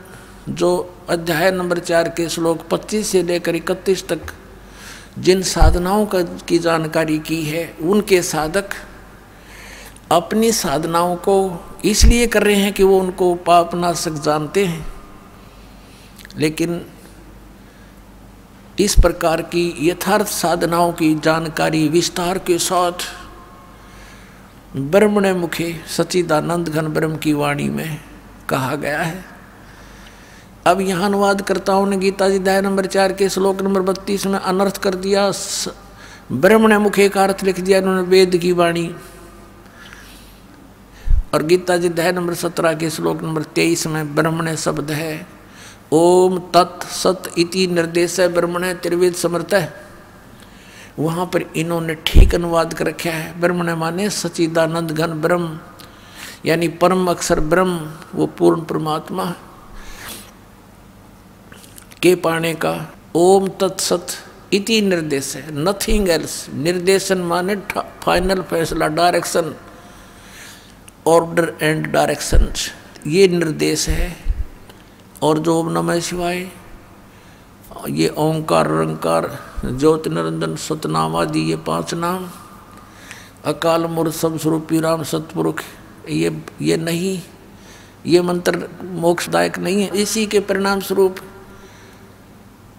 जो अध्याय नंबर 4 के श्लोक 25 से लेकर 31 तक जिन साधनाओं की जानकारी की है, उनके साधक अपनी साधनाओं को इसलिए कर रहे हैं कि वो उनको पापनाशक जानते हैं, लेकिन इस प्रकार की यथार्थ साधनाओं की जानकारी विस्तार के साथ ब्रह्मणे मुखे सच्चिदानंद घन ब्रह्म की वाणी में कहा गया है। अब यहाँ अनुवादकर्ताओं ने गीता जी अध्याय नंबर 4 के श्लोक नंबर 32 में अनर्थ कर दिया, ब्रह्मणे मुखे का अर्थ लिख दिया इन्होंने वेद की वाणी। और गीता जी अध्याय नंबर 17 के श्लोक नंबर 23 में ब्रह्मणे शब्द है, ओम तत् सत इति निर्देश ब्रह्मणे त्रिवेद समर्थ है। वहाँ पर इन्होंने ठीक अनुवाद कर रखा है। ब्रह्मणे माने सच्चिदानंद घन ब्रह्म, यानी परम अक्षर ब्रह्म, वो पूर्ण परमात्मा के पाने का ओम तत्सत इति निर्देश है, नथिंग एल्स। निर्देशन माने फाइनल फैसला, डायरेक्शन, ऑर्डर एंड डायरेक्शन, ये निर्देश है। और जो ओम नमः शिवाय, ये ओंकार रंकार ज्योति निरंजन सतनाम आदि ये 5 नाम, अकाल मूर्त सब स्वरूपी राम सतपुरुष, ये नहीं, ये मंत्र मोक्षदायक नहीं है। इसी के परिणाम स्वरूप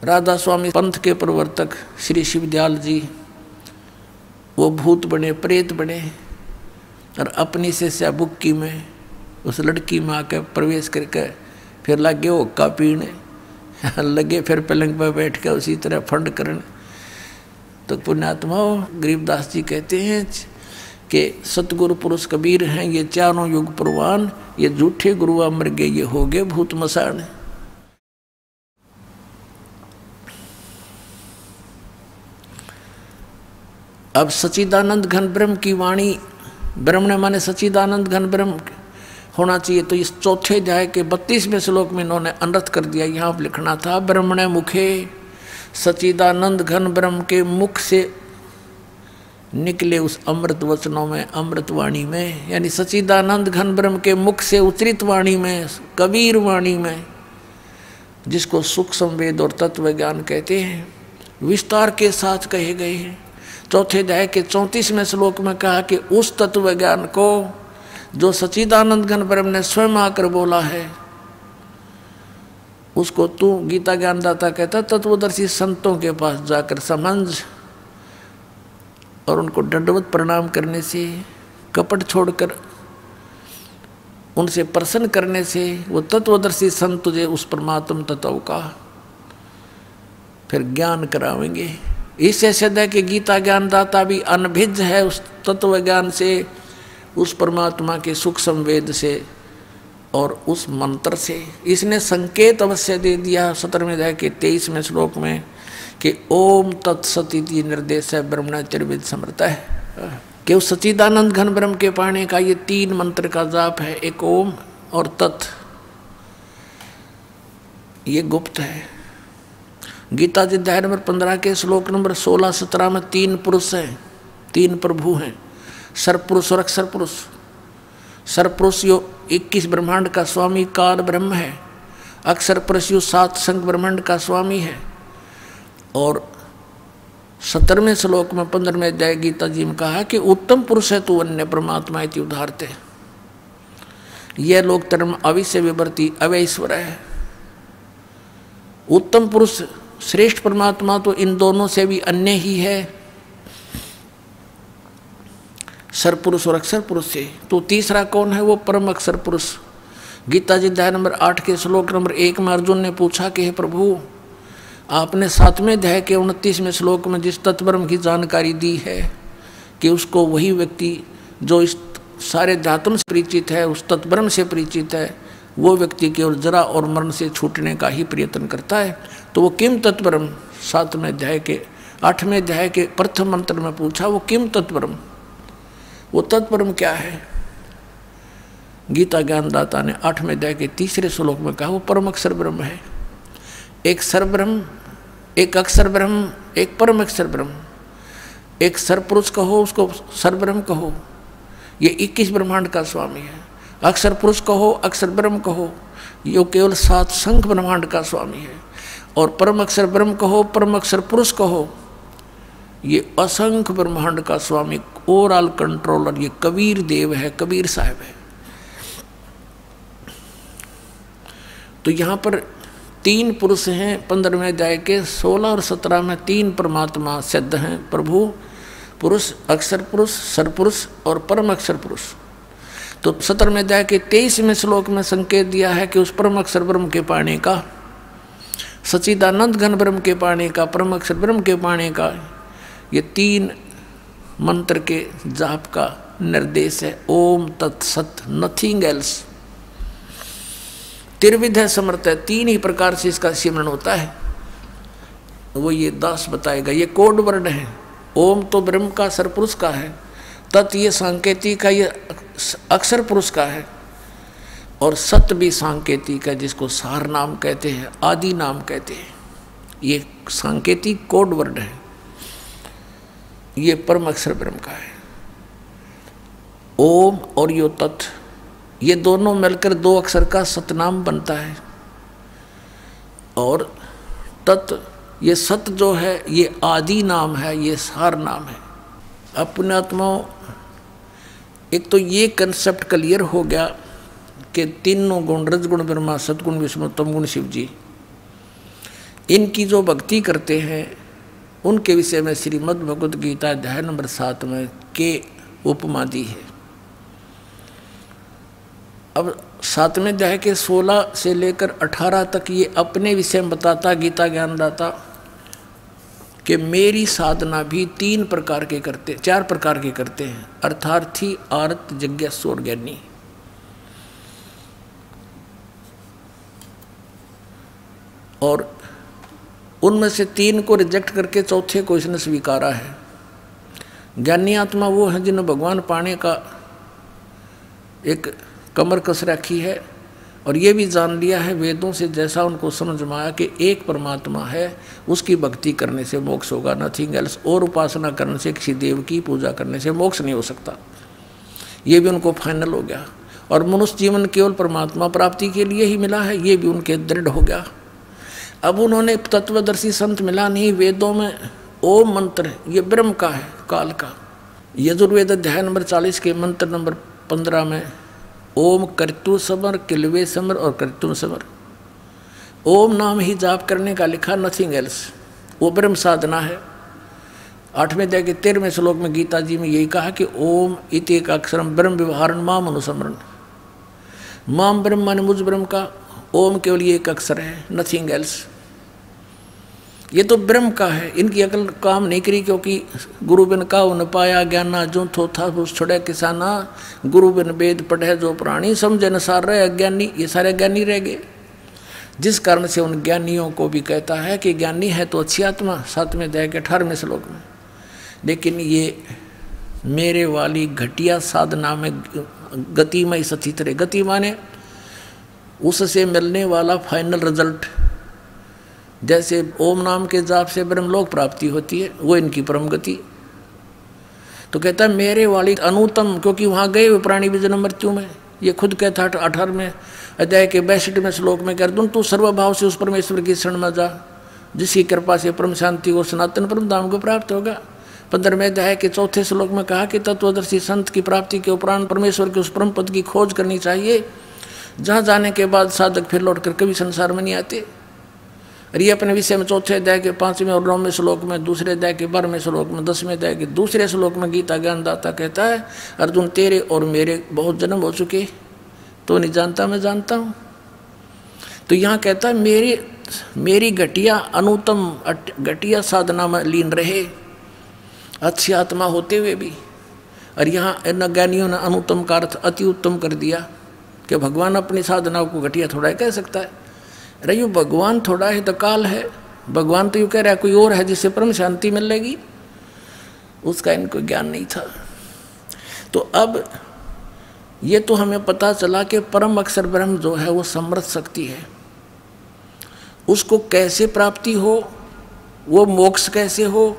राधा स्वामी पंथ के प्रवर्तक श्री शिवदयाल जी वो भूत बने, प्रेत बने, और अपनी शिष्या बुक्की में उस लड़की में आकर प्रवेश करके फिर लगे हुक्का पीने लगे, फिर पलंग पर बैठ कर उसी तरह फंड करने। तो पुण्यात्माओं, गरीबदास जी कहते हैं कि सतगुरु पुरुष कबीर हैं ये चारों युग प्रवान, ये झूठे गुरुआ मर गए, ये हो गए भूत मसान। अब सच्चिदानंद घन ब्रह्म की वाणी, ब्रह्म ने माने सच्चिदानंद घन ब्रह्म होना चाहिए। तो इस चौथे अध्याय के 32वें श्लोक में इन्होंने अनर्थ कर दिया। यहाँ पर लिखना था ब्रह्मणे मुखे, सच्चिदानंद घन ब्रह्म के मुख से निकले उस अमृत वचनों में, अमृत वाणी में, यानी सच्चिदानंद घन ब्रह्म के मुख से उच्चरित वाणी में, कबीर वाणी में, जिसको सूक्ष्म वेद और तत्व ज्ञान कहते हैं, विस्तार के साथ कहे गए हैं। चौथे अध्याय के 34वें श्लोक में कहा कि उस तत्व ज्ञान को जो सच्चिदानंद घन ब्रह्म ने स्वयं आकर बोला है, उसको तू गीता ज्ञानदाता कहता तत्वदर्शी संतों के पास जाकर समझ, और उनको दंडवत प्रणाम करने से, कपट छोड़कर उनसे प्रसन्न करने से वो तत्वदर्शी संत तुझे उस परमात्म तत्व का फिर ज्ञान करावेंगे। इससे सिद्ध है कि गीता ज्ञानदाता भी अनभिज्ञ है उस तत्व ज्ञान से, उस परमात्मा के सूक्ष्म वेद से और उस मंत्र से। इसने संकेत अवश्य दे दिया 17वें अध्याय के 23वें श्लोक में कि ओम तत्सति निर्देश है ब्रह्मण त्रिविद समर्थ है, कि उस सच्चिदानंद घन ब्रह्म के पाने का ये 3 मंत्र का जाप है, एक ओम और तत्, ये गुप्त है। गीता जी अध्याय नंबर 15 के श्लोक नंबर 16-17 में 3 पुरुष हैं, 3 प्रभु हैं, सरपुरुष और अक्षर पुरुष। सरपुरुष यो 21 ब्रह्मांड का स्वामी काल ब्रह्म है, अक्षर पुरुष यो 7 संग ब्रह्मांड का स्वामी है, और 17वें श्लोक में 15वें अध्याय गीता जी में कहा कि उत्तम पुरुष है तू अन्य परमात्मा इति उदाहरते। यह लोक धर्म अविश्य विवर्ती अवैश्वर है। उत्तम पुरुष श्रेष्ठ परमात्मा तो इन दोनों से भी अन्य ही है, सरपुरुष और अक्षर पुरुष से। तो तीसरा कौन है? वो परम अक्षर पुरुष। गीता जी अध्याय नंबर 8 के श्लोक नंबर 1 में अर्जुन ने पूछा कि हे प्रभु, आपने 7वें अध्याय के 29वें श्लोक में जिस तत्ब्रह्म की जानकारी दी है कि उसको वही व्यक्ति जो इस सारे अध्यात्म से परिचित है, उस तत्ब्रह्म से परिचित है, वो व्यक्ति केवल जरा और मरण से छूटने का ही प्रयत्न करता है। तो वो किम तत्ब्रह्म 7वें अध्याय के 8वें अध्याय के प्रथम मंत्र में पूछा, वो किम तत्ब्रह्म, वो तत्ब्रह्म क्या है? गीता ज्ञानदाता ने 8वें अध्याय के 3रे श्लोक में कहा वो परम अक्षर ब्रह्म है। एक सरब्रह्म, एक अक्षर ब्रह्म, एक परम अक्षर ब्रह्म। एक सरपुरुष कहो उसको सरब्रह्म कहो, ये 21 ब्रह्मांड का स्वामी है। अक्षर पुरुष कहो, अक्षर ब्रह्म कहो, ये केवल 7 संख्य ब्रह्मांड का स्वामी है। और परम अक्षर ब्रह्म कहो, परम अक्षर पुरुष कहो, ये असंख्य ब्रह्मांड का स्वामी, ओवरऑल कंट्रोलर, ये कबीर देव है, कबीर साहब है। तो यहाँ पर 3 पुरुष हैं। 15वें अध्याय के 16 और 17 में 3 परमात्मा सिद्ध हैं, प्रभु, पुरुष, अक्षर पुरुष, सरपुरुष और परम अक्षर पुरुष। तो 17वें अध्याय के 23वें श्लोक में संकेत दिया है कि उस परम अक्षर ब्रह्म के पाने का, सच्चिदानंद घन ब्रह्म के पाने का, परम अक्षर ब्रह्म के पाने का, ये 3 मंत्र के जाप का निर्देश है। ओम तत्सत, नथिंग एल्स। त्रिविध है, समर्थ है, 3 ही प्रकार से इसका सिमरन होता है। वो ये दास बताएगा। ये कोड वर्ड है। ओम तो ब्रह्म का, सरपुरुष का है। तत् ये सांकेतिक का, ये अक्षर पुरुष का है। और सत भी सांकेतिक है, जिसको सार नाम कहते हैं, आदि नाम कहते हैं। ये सांकेतिक कोड वर्ड है। ये परम अक्षर ब्रह्म का है। ओम और यो तत्, ये दोनों मिलकर 2 अक्षर का सतनाम बनता है। और तत्, ये सत जो है ये आदि नाम है, ये सार नाम है। अपने आत्माओं, एक तो ये कंसेप्ट क्लियर हो गया कि तीनों गुण, रजगुण ब्रह्मा, सतगुण विष्णु, तमगुण शिव जी, इनकी जो भक्ति करते हैं उनके विषय में श्रीमद् भगवद गीता अध्याय नंबर 7 में के उपमा दी है। अब 7वें अध्याय के 16 से लेकर 18 तक ये अपने विषय में बताता गीता ज्ञानदाता कि मेरी साधना भी 4 प्रकार के करते हैं, अर्थार्थी, आर्त, जिज्ञासु और ज्ञानी। और उनमें से 3 को रिजेक्ट करके चौथे को इसने स्वीकारा है। ज्ञानी आत्मा वो है जिन्हें भगवान पाने का एक कमर कस रखी है और ये भी जान लिया है वेदों से, जैसा उनको समझ में आया कि एक परमात्मा है, उसकी भक्ति करने से मोक्ष होगा, नथिंग एल्स। और उपासना करने से, किसी देव की पूजा करने से मोक्ष नहीं हो सकता। ये भी उनको फाइनल हो गया। और मनुष्य जीवन केवल परमात्मा प्राप्ति के लिए ही मिला है, ये भी उनके दृढ़ हो गया। अब उन्होंने तत्वदर्शी संत मिला नहीं। वेदों में ओम मंत्र ये ब्रह्म का है, काल का। यजुर्वेद अध्याय नंबर 40 के मंत्र नंबर 15 में ओम कर्तु समर, किलवे समर और कर्तुम समर, ओम नाम ही जाप करने का लिखा, नथिंग एल्स। वो ब्रह्म साधना है। 8वें अध्याय के 13वें श्लोक में गीता जी में यही कहा कि ओम इति एक अक्षरम ब्रह्म व्यवहारण माम अनुसमरण। माम ब्रह्म माने मुझ ब्रह्म का, ओम केवल ये एक अक्षर है, नथिंग एल्स। ये तो ब्रह्म का है। इनकी अकल काम नहीं करी, क्योंकि गुरु बिन का उन पाया ज्ञाना, जो थो था उस छोड़े किसाना, गुरु बिन वेद पढ़े जो प्राणी, समझे न सार रहे अज्ञानी। ये सारे ज्ञानी रह गए, जिस कारण से उन ज्ञानियों को भी कहता है कि ज्ञानी है तो अच्छी आत्मा, 7वें अध्याय के 18वें श्लोक में। लेकिन ये मेरे वाली घटिया साधना में गतिमय सथित रहे। गति माने उससे मिलने वाला फाइनल रिजल्ट। जैसे ओम नाम के जाप से ब्रह्मलोक प्राप्ति होती है, वो इनकी परम गति। तो कहता है मेरे वाली अनुतम, क्योंकि वहाँ गए हुए प्राणी भी जन्म मृत्यु में। ये खुद कहता है 18वें अध्याय के 62वें श्लोक में, कर दूँ तू सर्वभाव से उस परमेश्वर की शरण में जा, जिसकी कृपा से परम शांति को सनातन परम धाम को प्राप्त होगा। 15वें अध्याय के 4थे श्लोक में कहा कि तत्वदर्शी संत की प्राप्ति के उपरांत परमेश्वर के उस परम पद की खोज करनी चाहिए जहाँ जाने के बाद साधक फिर लौटकर कभी संसार में नहीं आते। और ये अपने विषय में 4थे अध्याय के 5वें और 9वें श्लोक में, 2रे अध्याय के 12वें श्लोक में, 10वें अध्याय के 2रे श्लोक में गीता ज्ञानदाता कहता है, अर्जुन तेरे और मेरे बहुत जन्म हो चुके, तो नहीं जानता मैं जानता हूँ। तो यहाँ कहता है मेरी घटिया अनुत्तम घटिया साधना में लीन रहे अच्छी आत्मा होते हुए भी। और यहाँ इन ज्ञानियों ने अनुत्तम का अर्थ अति उत्तम कर दिया कि भगवान अपनी साधना को घटिया थोड़ा कह सकता है। अरे यूँ भगवान थोड़ा है तो काल है, भगवान तो यूँ कह रहा है कोई और है जिससे परम शांति मिलेगी, उसका इनको ज्ञान नहीं था। तो अब ये तो हमें पता चला कि परम अक्षर ब्रह्म जो है वो समर्थ शक्ति है, उसको कैसे प्राप्ति हो, वो मोक्ष कैसे हो,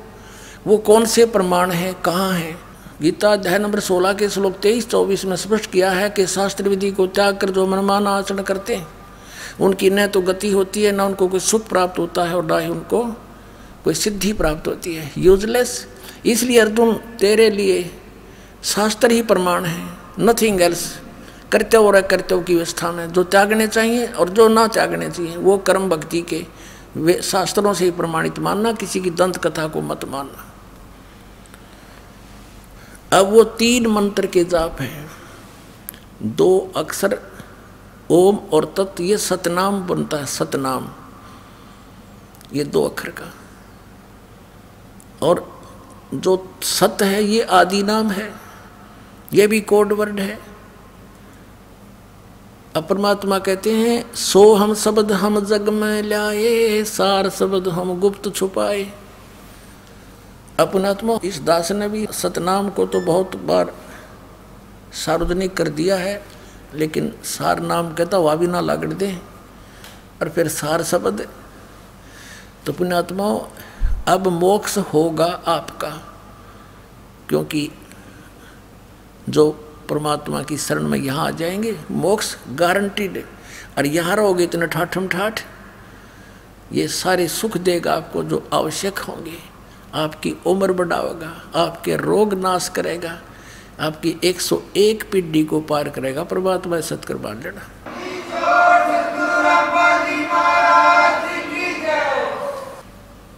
वो कौन से प्रमाण है, कहाँ है। गीता अध्याय नंबर 16 के श्लोक 23-24 में स्पष्ट किया है कि शास्त्र विधि को त्याग कर जो मनमाना आचरण करते हैं उनकी न तो गति होती है, न उनको कोई सुख प्राप्त होता है और न ही उनको कोई सिद्धि प्राप्त होती है, यूजलेस। इसलिए अर्जुन तेरे लिए शास्त्र ही प्रमाण है, नथिंग एल्स। कर्तव्य और अकर्तव्य की व्यवस्था में जो त्यागने चाहिए और जो ना त्यागने चाहिए वो कर्म भक्ति के वे शास्त्रों से ही प्रमाणित मानना, किसी की दंत कथा को मत मानना। अब वो 3 मंत्र के जाप हैं, 2 अक्षर ओम और तत्, ये सतनाम बनता है, सतनाम ये 2 अक्षर का। और जो सत है ये आदि नाम है, ये भी कोड वर्ड है। अब परमात्मा कहते हैं सो हम शब्द हम जग में लाए, सार शब्द हम गुप्त छुपाए। अपनात्मा इस दास ने भी सतनाम को तो बहुत बार सार्वजनिक कर दिया है, लेकिन सार नाम कहता वह भी ना लागड़ दे, और फिर सार शब्द। तो पुण्यात्माओं अब मोक्ष होगा आपका, क्योंकि जो परमात्मा की शरण में यहाँ आ जाएंगे मोक्ष गारंटीड। और यहाँ रहोगे इतने ठाठम ठाठ, ये सारे सुख देगा आपको जो आवश्यक होंगे, आपकी उम्र बढ़ाएगा, आपके रोग नाश करेगा, आपकी 101 पीढ़ी को पार करेगा। परमात्मा सत्कर बांध लेना।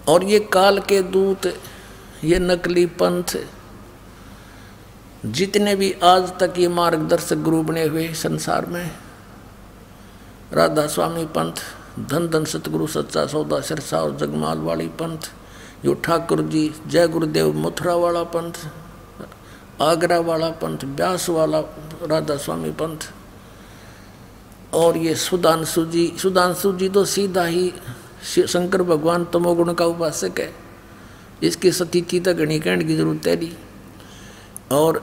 और ये काल के दूत, ये नकली पंथ, जितने भी आज तक ये मार्गदर्शक गुरु बने हुए संसार में, राधा स्वामी पंथ, धन धन सतगुरु सच्चा सौदा सिरसा और जगमाल वाली पंथ, यो ठाकुर जी जय गुरुदेव मथुरा वाला पंथ, आगरा वाला पंथ, ब्यास वाला राधा स्वामी पंथ, और ये सुधांशु जी तो सीधा ही शंकर भगवान तमोगुण का उपासक है, इसकी सतीथि तक घनी कहने की जरूरत है नहीं। और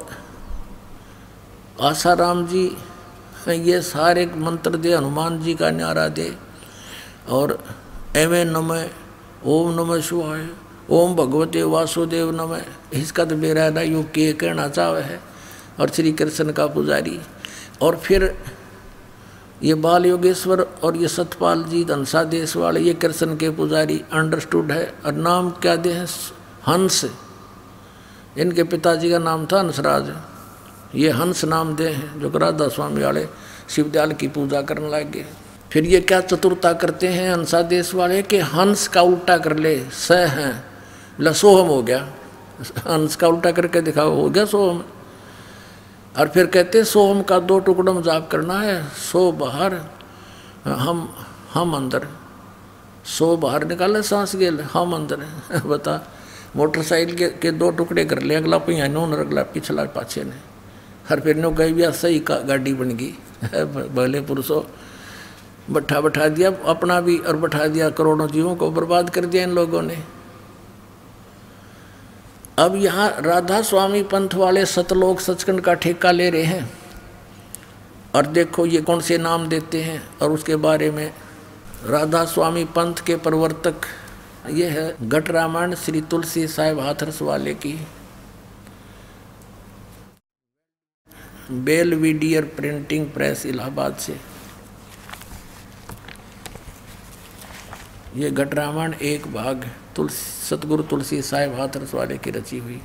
आसाराम जी ये सारे मंत्र दे, हनुमान जी का न्यारा दे, और एवं नमः, ओम नमः शिवाय, ओम भगवते वासुदेव नमः, इसका तो मेरा ना योग के कहना चाहे है। और श्री कृष्ण का पुजारी, और फिर ये बाल योगेश्वर और ये सतपाल जी धनसा देश वाले, ये कृष्ण के पुजारी अंडरस्टूड है। और नाम क्या दे हैं? हंस, इनके पिताजी का नाम था हंसराज, ये हंस नाम दे हैं, जो राधा स्वामी वाले शिवदयाल की पूजा करने लगे। फिर ये क्या चतुरता करते हैं हंसा देश वाले कि हंस का उल्टा कर ले, स हैं बोला सोहम हो गया, हंस का उल्टा करके दिखाओ, हो गया सोहम। और फिर कहते सोहम का 2 टुकड़ों में जाप करना है, सो बाहर हम अंदर, सो बाहर निकाले सांस गेल, हम अंदर। बता, मोटरसाइकिल के 2 टुकड़े कर ले, अगला पहिया नोन अगला पिछला पाछे ने। हर फिर नो कही भी सही गाड़ी बन गई, भले पुरुषों बैठा दिया अपना भी और बैठा दिया करोड़ों जीवों को बर्बाद कर दिया इन लोगों ने। अब यहाँ राधा स्वामी पंथ वाले सतलोक सचखंड का ठेका ले रहे हैं, और देखो ये कौन से नाम देते हैं। और उसके बारे में राधा स्वामी पंथ के प्रवर्तक ये है घट रामायण श्री तुलसी साहिब हाथरस वाले की, बेलविडियर प्रिंटिंग प्रेस इलाहाबाद से। ये घट रामायण एक भाग सतगुरु तुलसी साहिब हाथरस वाले की रची हुई।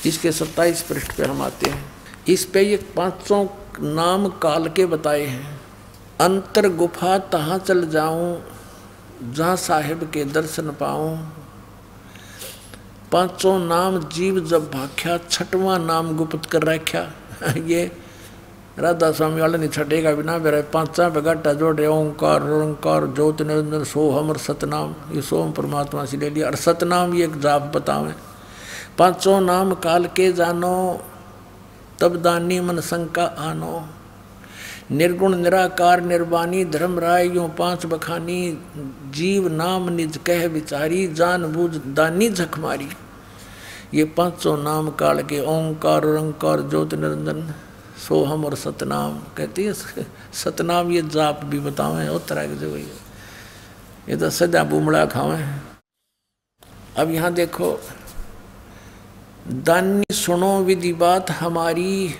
इसके 27 पृष्ठ पे हम आते हैं। इस पे ये 500 नाम काल के बताए हैं। अंतर गुफा तहाँ चल जाऊं जहाँ साहिब के दर्शन पाऊं। 500 नाम जीव जब भाख्या, 6वां नाम गुप्त कर रख्या। ये राधा स्वामी वाले नहीं छटेगा बिना मेरा 5 पे घाटा जोड़ रहे। ओंकार ओंकार ज्योत निरंजन सोहम और सतनाम, ये सोहम परमात्मा से ले लिया। और सतनाम ये एक जाप बतावें। 500 नाम काल के जानो, तब दानी मन शंका आनो। निर्गुण निराकार निर्वाणी धर्म राय यूं 5 बखानी। जीव नाम निज कह विचारी, जान बूझ दानी झक मारी। ये 500 नाम काल के ओंकार ओंकार ज्योत निरंजन सोहम और सतनाम कहती है। सतनाम ये जाप भी बतावें और तरह के वही, ये तो सदा बुमड़ा खावें। अब यहाँ देखो, दानी सुनो विधि बात हमारी,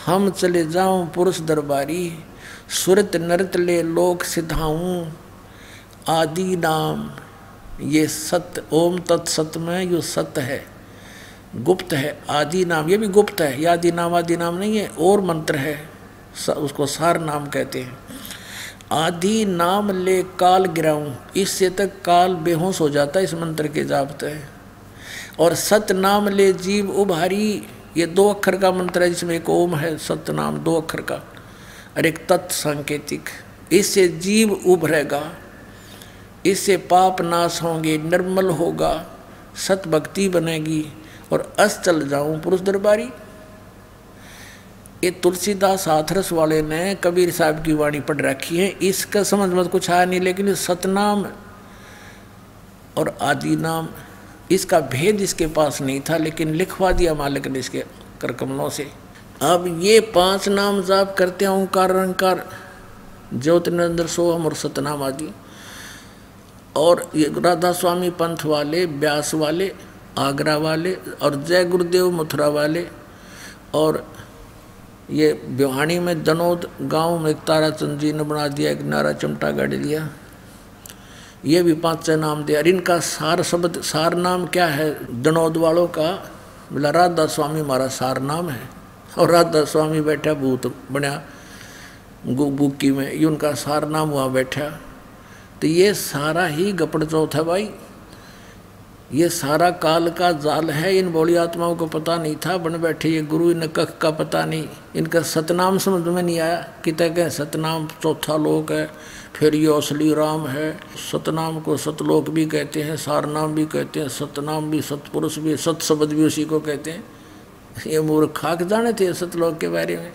हम चले जाऊं पुरुष दरबारी। सुरत नरत ले लोक सिधाऊं, आदि नाम ये सत्य। ओम तत्सत में यो सत्य है, गुप्त है। आदि नाम ये भी गुप्त है, ये आदि नाम नहीं है, और मंत्र है, उसको सार नाम कहते हैं। आदि नाम ले काल गिराऊं, इससे तक काल बेहोश हो जाता है इस मंत्र के जापते हैं। और सत नाम ले जीव उभारी, ये 2 अक्षर का मंत्र है जिसमें एक ओम है, सत नाम 2 अक्षर का, और एक तत् सांकेतिक। इससे जीव उभरेगा, इससे पाप नाश होंगे, निर्मल होगा, सत भक्ति बनेगी और अस चल जाऊं पुरुष दरबारी। ये तुलसीदास हाथरस वाले ने कबीर साहब की वाणी पढ़ रखी है। इसका समझ में कुछ आया नहीं, लेकिन सतनाम और आदि नाम इसका भेद इसके पास नहीं था, लेकिन लिखवा दिया मालिक ने इसके करकमलों से। अब ये 5 नाम जाप करते हैं, ओंकार ओंकार ज्योत निरंजन सोहम और सतनाम आदि। और ये राधा स्वामी पंथ वाले, व्यास वाले, आगरा वाले, और जय गुरुदेव मथुरा वाले, और ये भिवानी में दनोद गांव में ताराचंद जी ने बना दिया, एक नारा चमटा गाड़ लिया। ये भी 5 नाम दिया। और इनका सार शब्द, सार नाम क्या है दनोद वालों का? बोला राधा स्वामी हमारा सार नाम है। और राधा स्वामी बैठा भूत बना बुक्की में, ये उनका सार नाम हुआ बैठा। तो ये सारा ही गपड़ चौथ है भाई, ये सारा काल का जाल है। इन भोली आत्माओं को पता नहीं था, बन बैठे ये गुरु, इन कख का पता नहीं। इनका सतनाम समझ में नहीं आया, कितने कहें सतनाम चौथा लोक है, फिर ये असली राम है। सतनाम को सतलोक भी कहते हैं, सारनाम भी कहते हैं, सतनाम भी, सतपुरुष भी, सत शब्द भी उसी को कहते हैं। ये मूर्ख खाक जाने थे सतलोक के बारे में।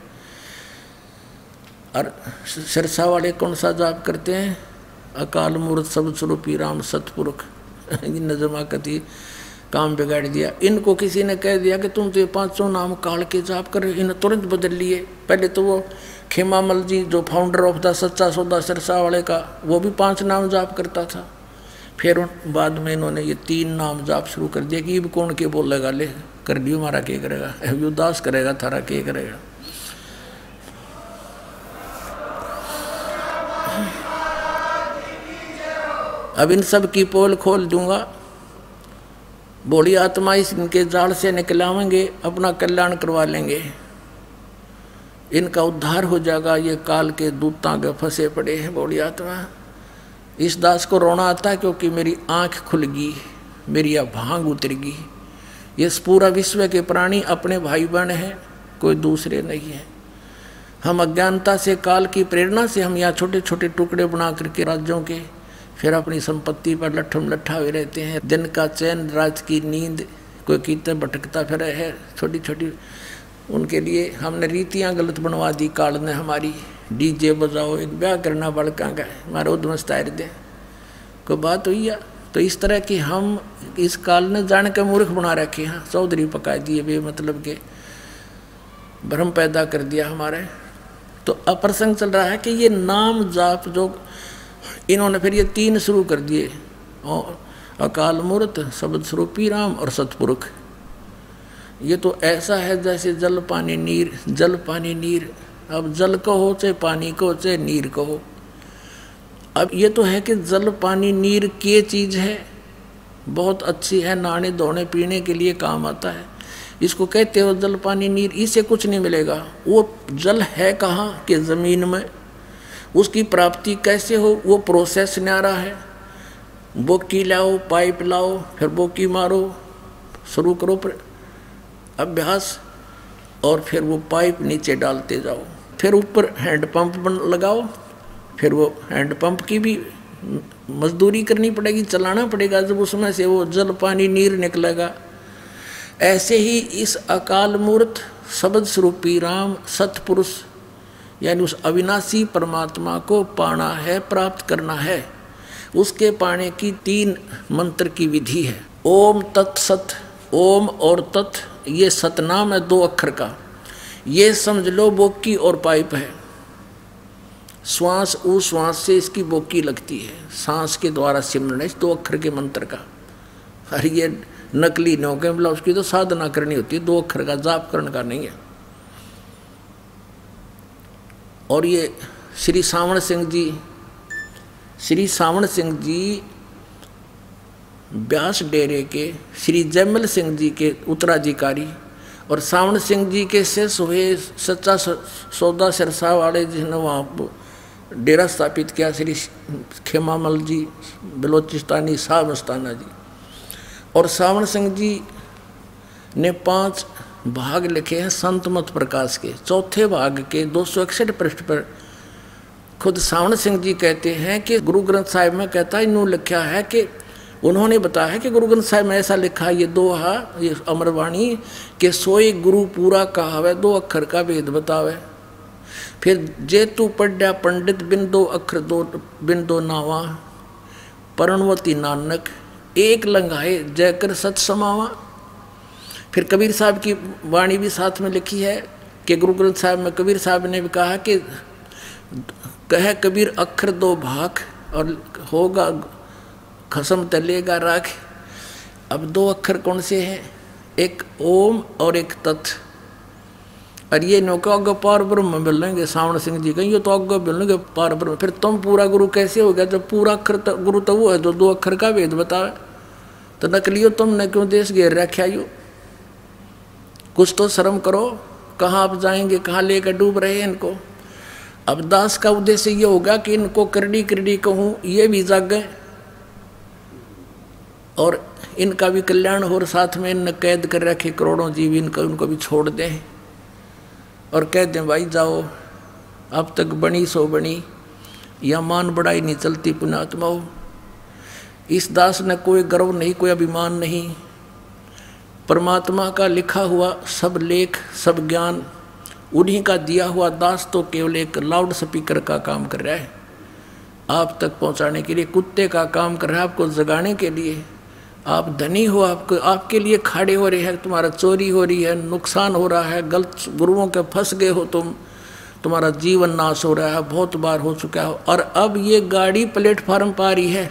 और सिरसा वाले कौन सा जाप करते हैं? अकाल मूर्त शब्द स्वरूपी राम सतपुरुष। इन जमाकती काम बिगाड़ दिया। इनको किसी ने कह दिया कि तुम तो 500 नाम काल के जाप कर, इन तुरंत बदल लिए। पहले तो वो खेमामल जी जो फाउंडर ऑफ द सच्चा सौदा सिरसा वाले का, वो भी 5 नाम जाप करता था। फिर बाद में इन्होंने ये 3 नाम जाप शुरू कर दिया कि अब कौन के बोलेगा, ले कर दियो हमारा के करेगा, उदास करेगा थारा के करेगा। अब इन सब की पोल खोल दूंगा, बोली आत्मा इनके जाल से निकलावेंगे, अपना कल्याण करवा लेंगे, इनका उद्धार हो जाएगा। ये काल के दूतां के फंसे पड़े हैं बोली आत्मा। इस दास को रोना आता है क्योंकि मेरी आंख खुल गई, मेरी यह भांग उतर गई। ये पूरा विश्व के प्राणी अपने भाई बहन हैं, कोई दूसरे नहीं है। हम अज्ञानता से, काल की प्रेरणा से हम यहाँ छोटे छोटे टुकड़े बना करके राज्यों के, फिर अपनी संपत्ति पर लट्ठम लट्ठा हुए रहते हैं। दिन का चैन, रात की नींद, कोई कीर्तन भटकता फिर है छोटी छोटी। उनके लिए हमने रीतियाँ गलत बनवा दी काल ने हमारी। डीजे बजाओ, एक ब्याह करना बड़का का हमारा उद्मस्त दे कोई बात हुई है। तो इस तरह की हम इस काल ने जान के मूर्ख बना रखे हैं, चौधरी पका दिए बे मतलब के, भ्रम पैदा कर दिया हमारे। तो अप्रसंग चल रहा है कि ये नाम जाप जो इन्होंने फिर ये 3 शुरू कर दिए, और अकाल मूर्त, शब्द स्वरूपी राम और सतपुरुष। ये तो ऐसा है जैसे जल पानी नीर, जल पानी नीर। अब जल कहो चाहे पानी कहो चाहे नीर कहो, अब ये तो है कि जल पानी नीर की चीज है, बहुत अच्छी है, नहाने धोने पीने के लिए काम आता है। इसको कहते हो जल पानी नीर, इससे कुछ नहीं मिलेगा। वो जल है कहाँ कि ज़मीन में, उसकी प्राप्ति कैसे हो वो प्रोसेस न्यारा है। बोकी लाओ, पाइप लाओ, फिर बोकी मारो, शुरू करो अभ्यास, और फिर वो पाइप नीचे डालते जाओ, फिर ऊपर हैंडपम्प लगाओ, फिर वो हैंडपम्प की भी मजदूरी करनी पड़ेगी, चलाना पड़ेगा, जब उसमें से वो जल पानी नीर निकलेगा। ऐसे ही इस अकाल मूर्त शब्द स्वरूपी राम सतपुरुष यानी उस अविनाशी परमात्मा को पाना है, प्राप्त करना है। उसके पाने की 3 मंत्र की विधि है। ओम तत्सत, ओम और तत्, ये सतनाम है 2 अक्षर का। ये समझ लो बोकी और पाइप है। श्वास उश्वास से इसकी बोकी लगती है, सांस के द्वारा सिमरन है 2 अक्षर के मंत्र का। अरे ये नकली नौके मतलब उसकी तो साधना करनी होती है, 2 अक्षर का जाप करने का नहीं है। और ये श्री सावण सिंह जी व्यास डेरे के श्री जयमल सिंह जी के उत्तराधिकारी, और सावण सिंह जी के शिष्य हुए सच्चा सौदा सिरसा वाले जिन्होंने वहाँ डेरा स्थापित किया, श्री खेमामल जी बलोचिस्तानी साहब मस्ताना जी। और सावण सिंह जी ने 5 भाग लिखे हैं संत मत प्रकाश के। चौथे भाग के 261 पृष्ठ पर खुद सावण सिंह जी कहते हैं कि गुरु ग्रंथ साहिब में कहता है, इन्होंने लिखा है कि उन्होंने बताया है कि गुरु ग्रंथ साहिब में ऐसा लिखा है, ये दोहा, ये अमरवाणी के सोए गुरु पूरा कहावे, 2 अक्षर का भेद बतावे। फिर जे तू पढ़ा पंडित बिन 2 अक्षर बिन 2 नावा, प्रणवती नानक एक लंघाए जय कर सत समावा। फिर कबीर साहब की वाणी भी साथ में लिखी है कि गुरु ग्रंथ साहिब में कबीर साहब ने भी कहा कि कहे कबीर अक्षर 2 भाग और होगा खसम तलेगा राख। अब 2 अक्षर कौन से हैं? एक ओम और एक तत्। और ये नौका अग्ग पार ब्रह्म मिल लेंगे। सावण सिंह जी कहीं तो अग्ग मिल लेंगे पार ब्रह्म। फिर तुम पूरा गुरु कैसे हो गया जब पूरा अक्षर गुरु तो वो है जो 2 अक्षर का भेद बतावे। तो नकलियो तुमने क्यों देश घेर रखा यू? कुछ तो शर्म करो, कहाँ आप जाएंगे, कहाँ लेकर डूब रहे हैं इनको। अब दास का उद्देश्य ये होगा कि इनको करड़ी करड़ी कहूँ, ये भी जागे और इनका भी कल्याण हो, और साथ में इन कैद कर रखे करोड़ों जीव, इनका उनको भी छोड़ दें और कह दें भाई जाओ, अब तक बनी सो बनी, या मान बढ़ाई नहीं चलती पुण्यात्मा हो। इस दास ने कोई गर्व नहीं, कोई अभिमान नहीं। परमात्मा का लिखा हुआ सब लेख सब ज्ञान उन्हीं का दिया हुआ दास तो केवल एक लाउड स्पीकर का काम कर रहा है, आप तक पहुंचाने के लिए कुत्ते का काम कर रहा है, आपको जगाने के लिए। आप धनी हो, आपको आपके लिए खड़े हो रहे हैं, तुम्हारा चोरी हो रही है, नुकसान हो रहा है, गलत गुरुओं के फंस गए हो तुम, तुम्हारा जीवन नाश हो रहा है, बहुत बार हो चुका हो। और अब ये गाड़ी प्लेटफार्म पर आ रही है,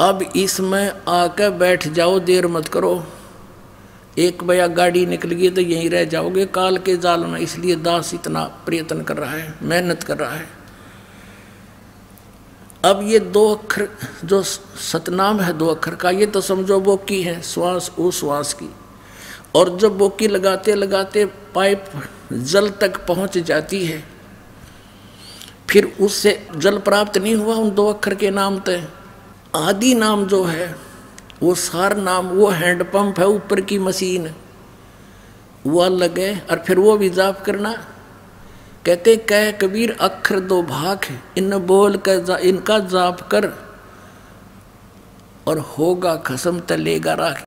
अब इसमें आकर बैठ जाओ, देर मत करो। एक बया गाड़ी निकल गई तो यहीं रह जाओगे काल के जाल में। इसलिए दास इतना प्रयत्न कर रहा है, मेहनत कर रहा है। अब ये 2 अक्षर जो सतनाम है 2 अक्षर का, ये तो समझो बोकी है, श्वास उश्वास की। और जब बोकी लगाते लगाते पाइप जल तक पहुंच जाती है, फिर उससे जल प्राप्त नहीं हुआ उन 2 अक्षर के नाम तय। आदि नाम जो है वो सार नाम, वो हैंडपंप है, ऊपर की मशीन, वो अलग है। और फिर वो भी जाप करना। कहते कह कबीर अक्षर 2 भाग, इन बोल कर इनका जाप कर और होगा खसम तलेगा राख।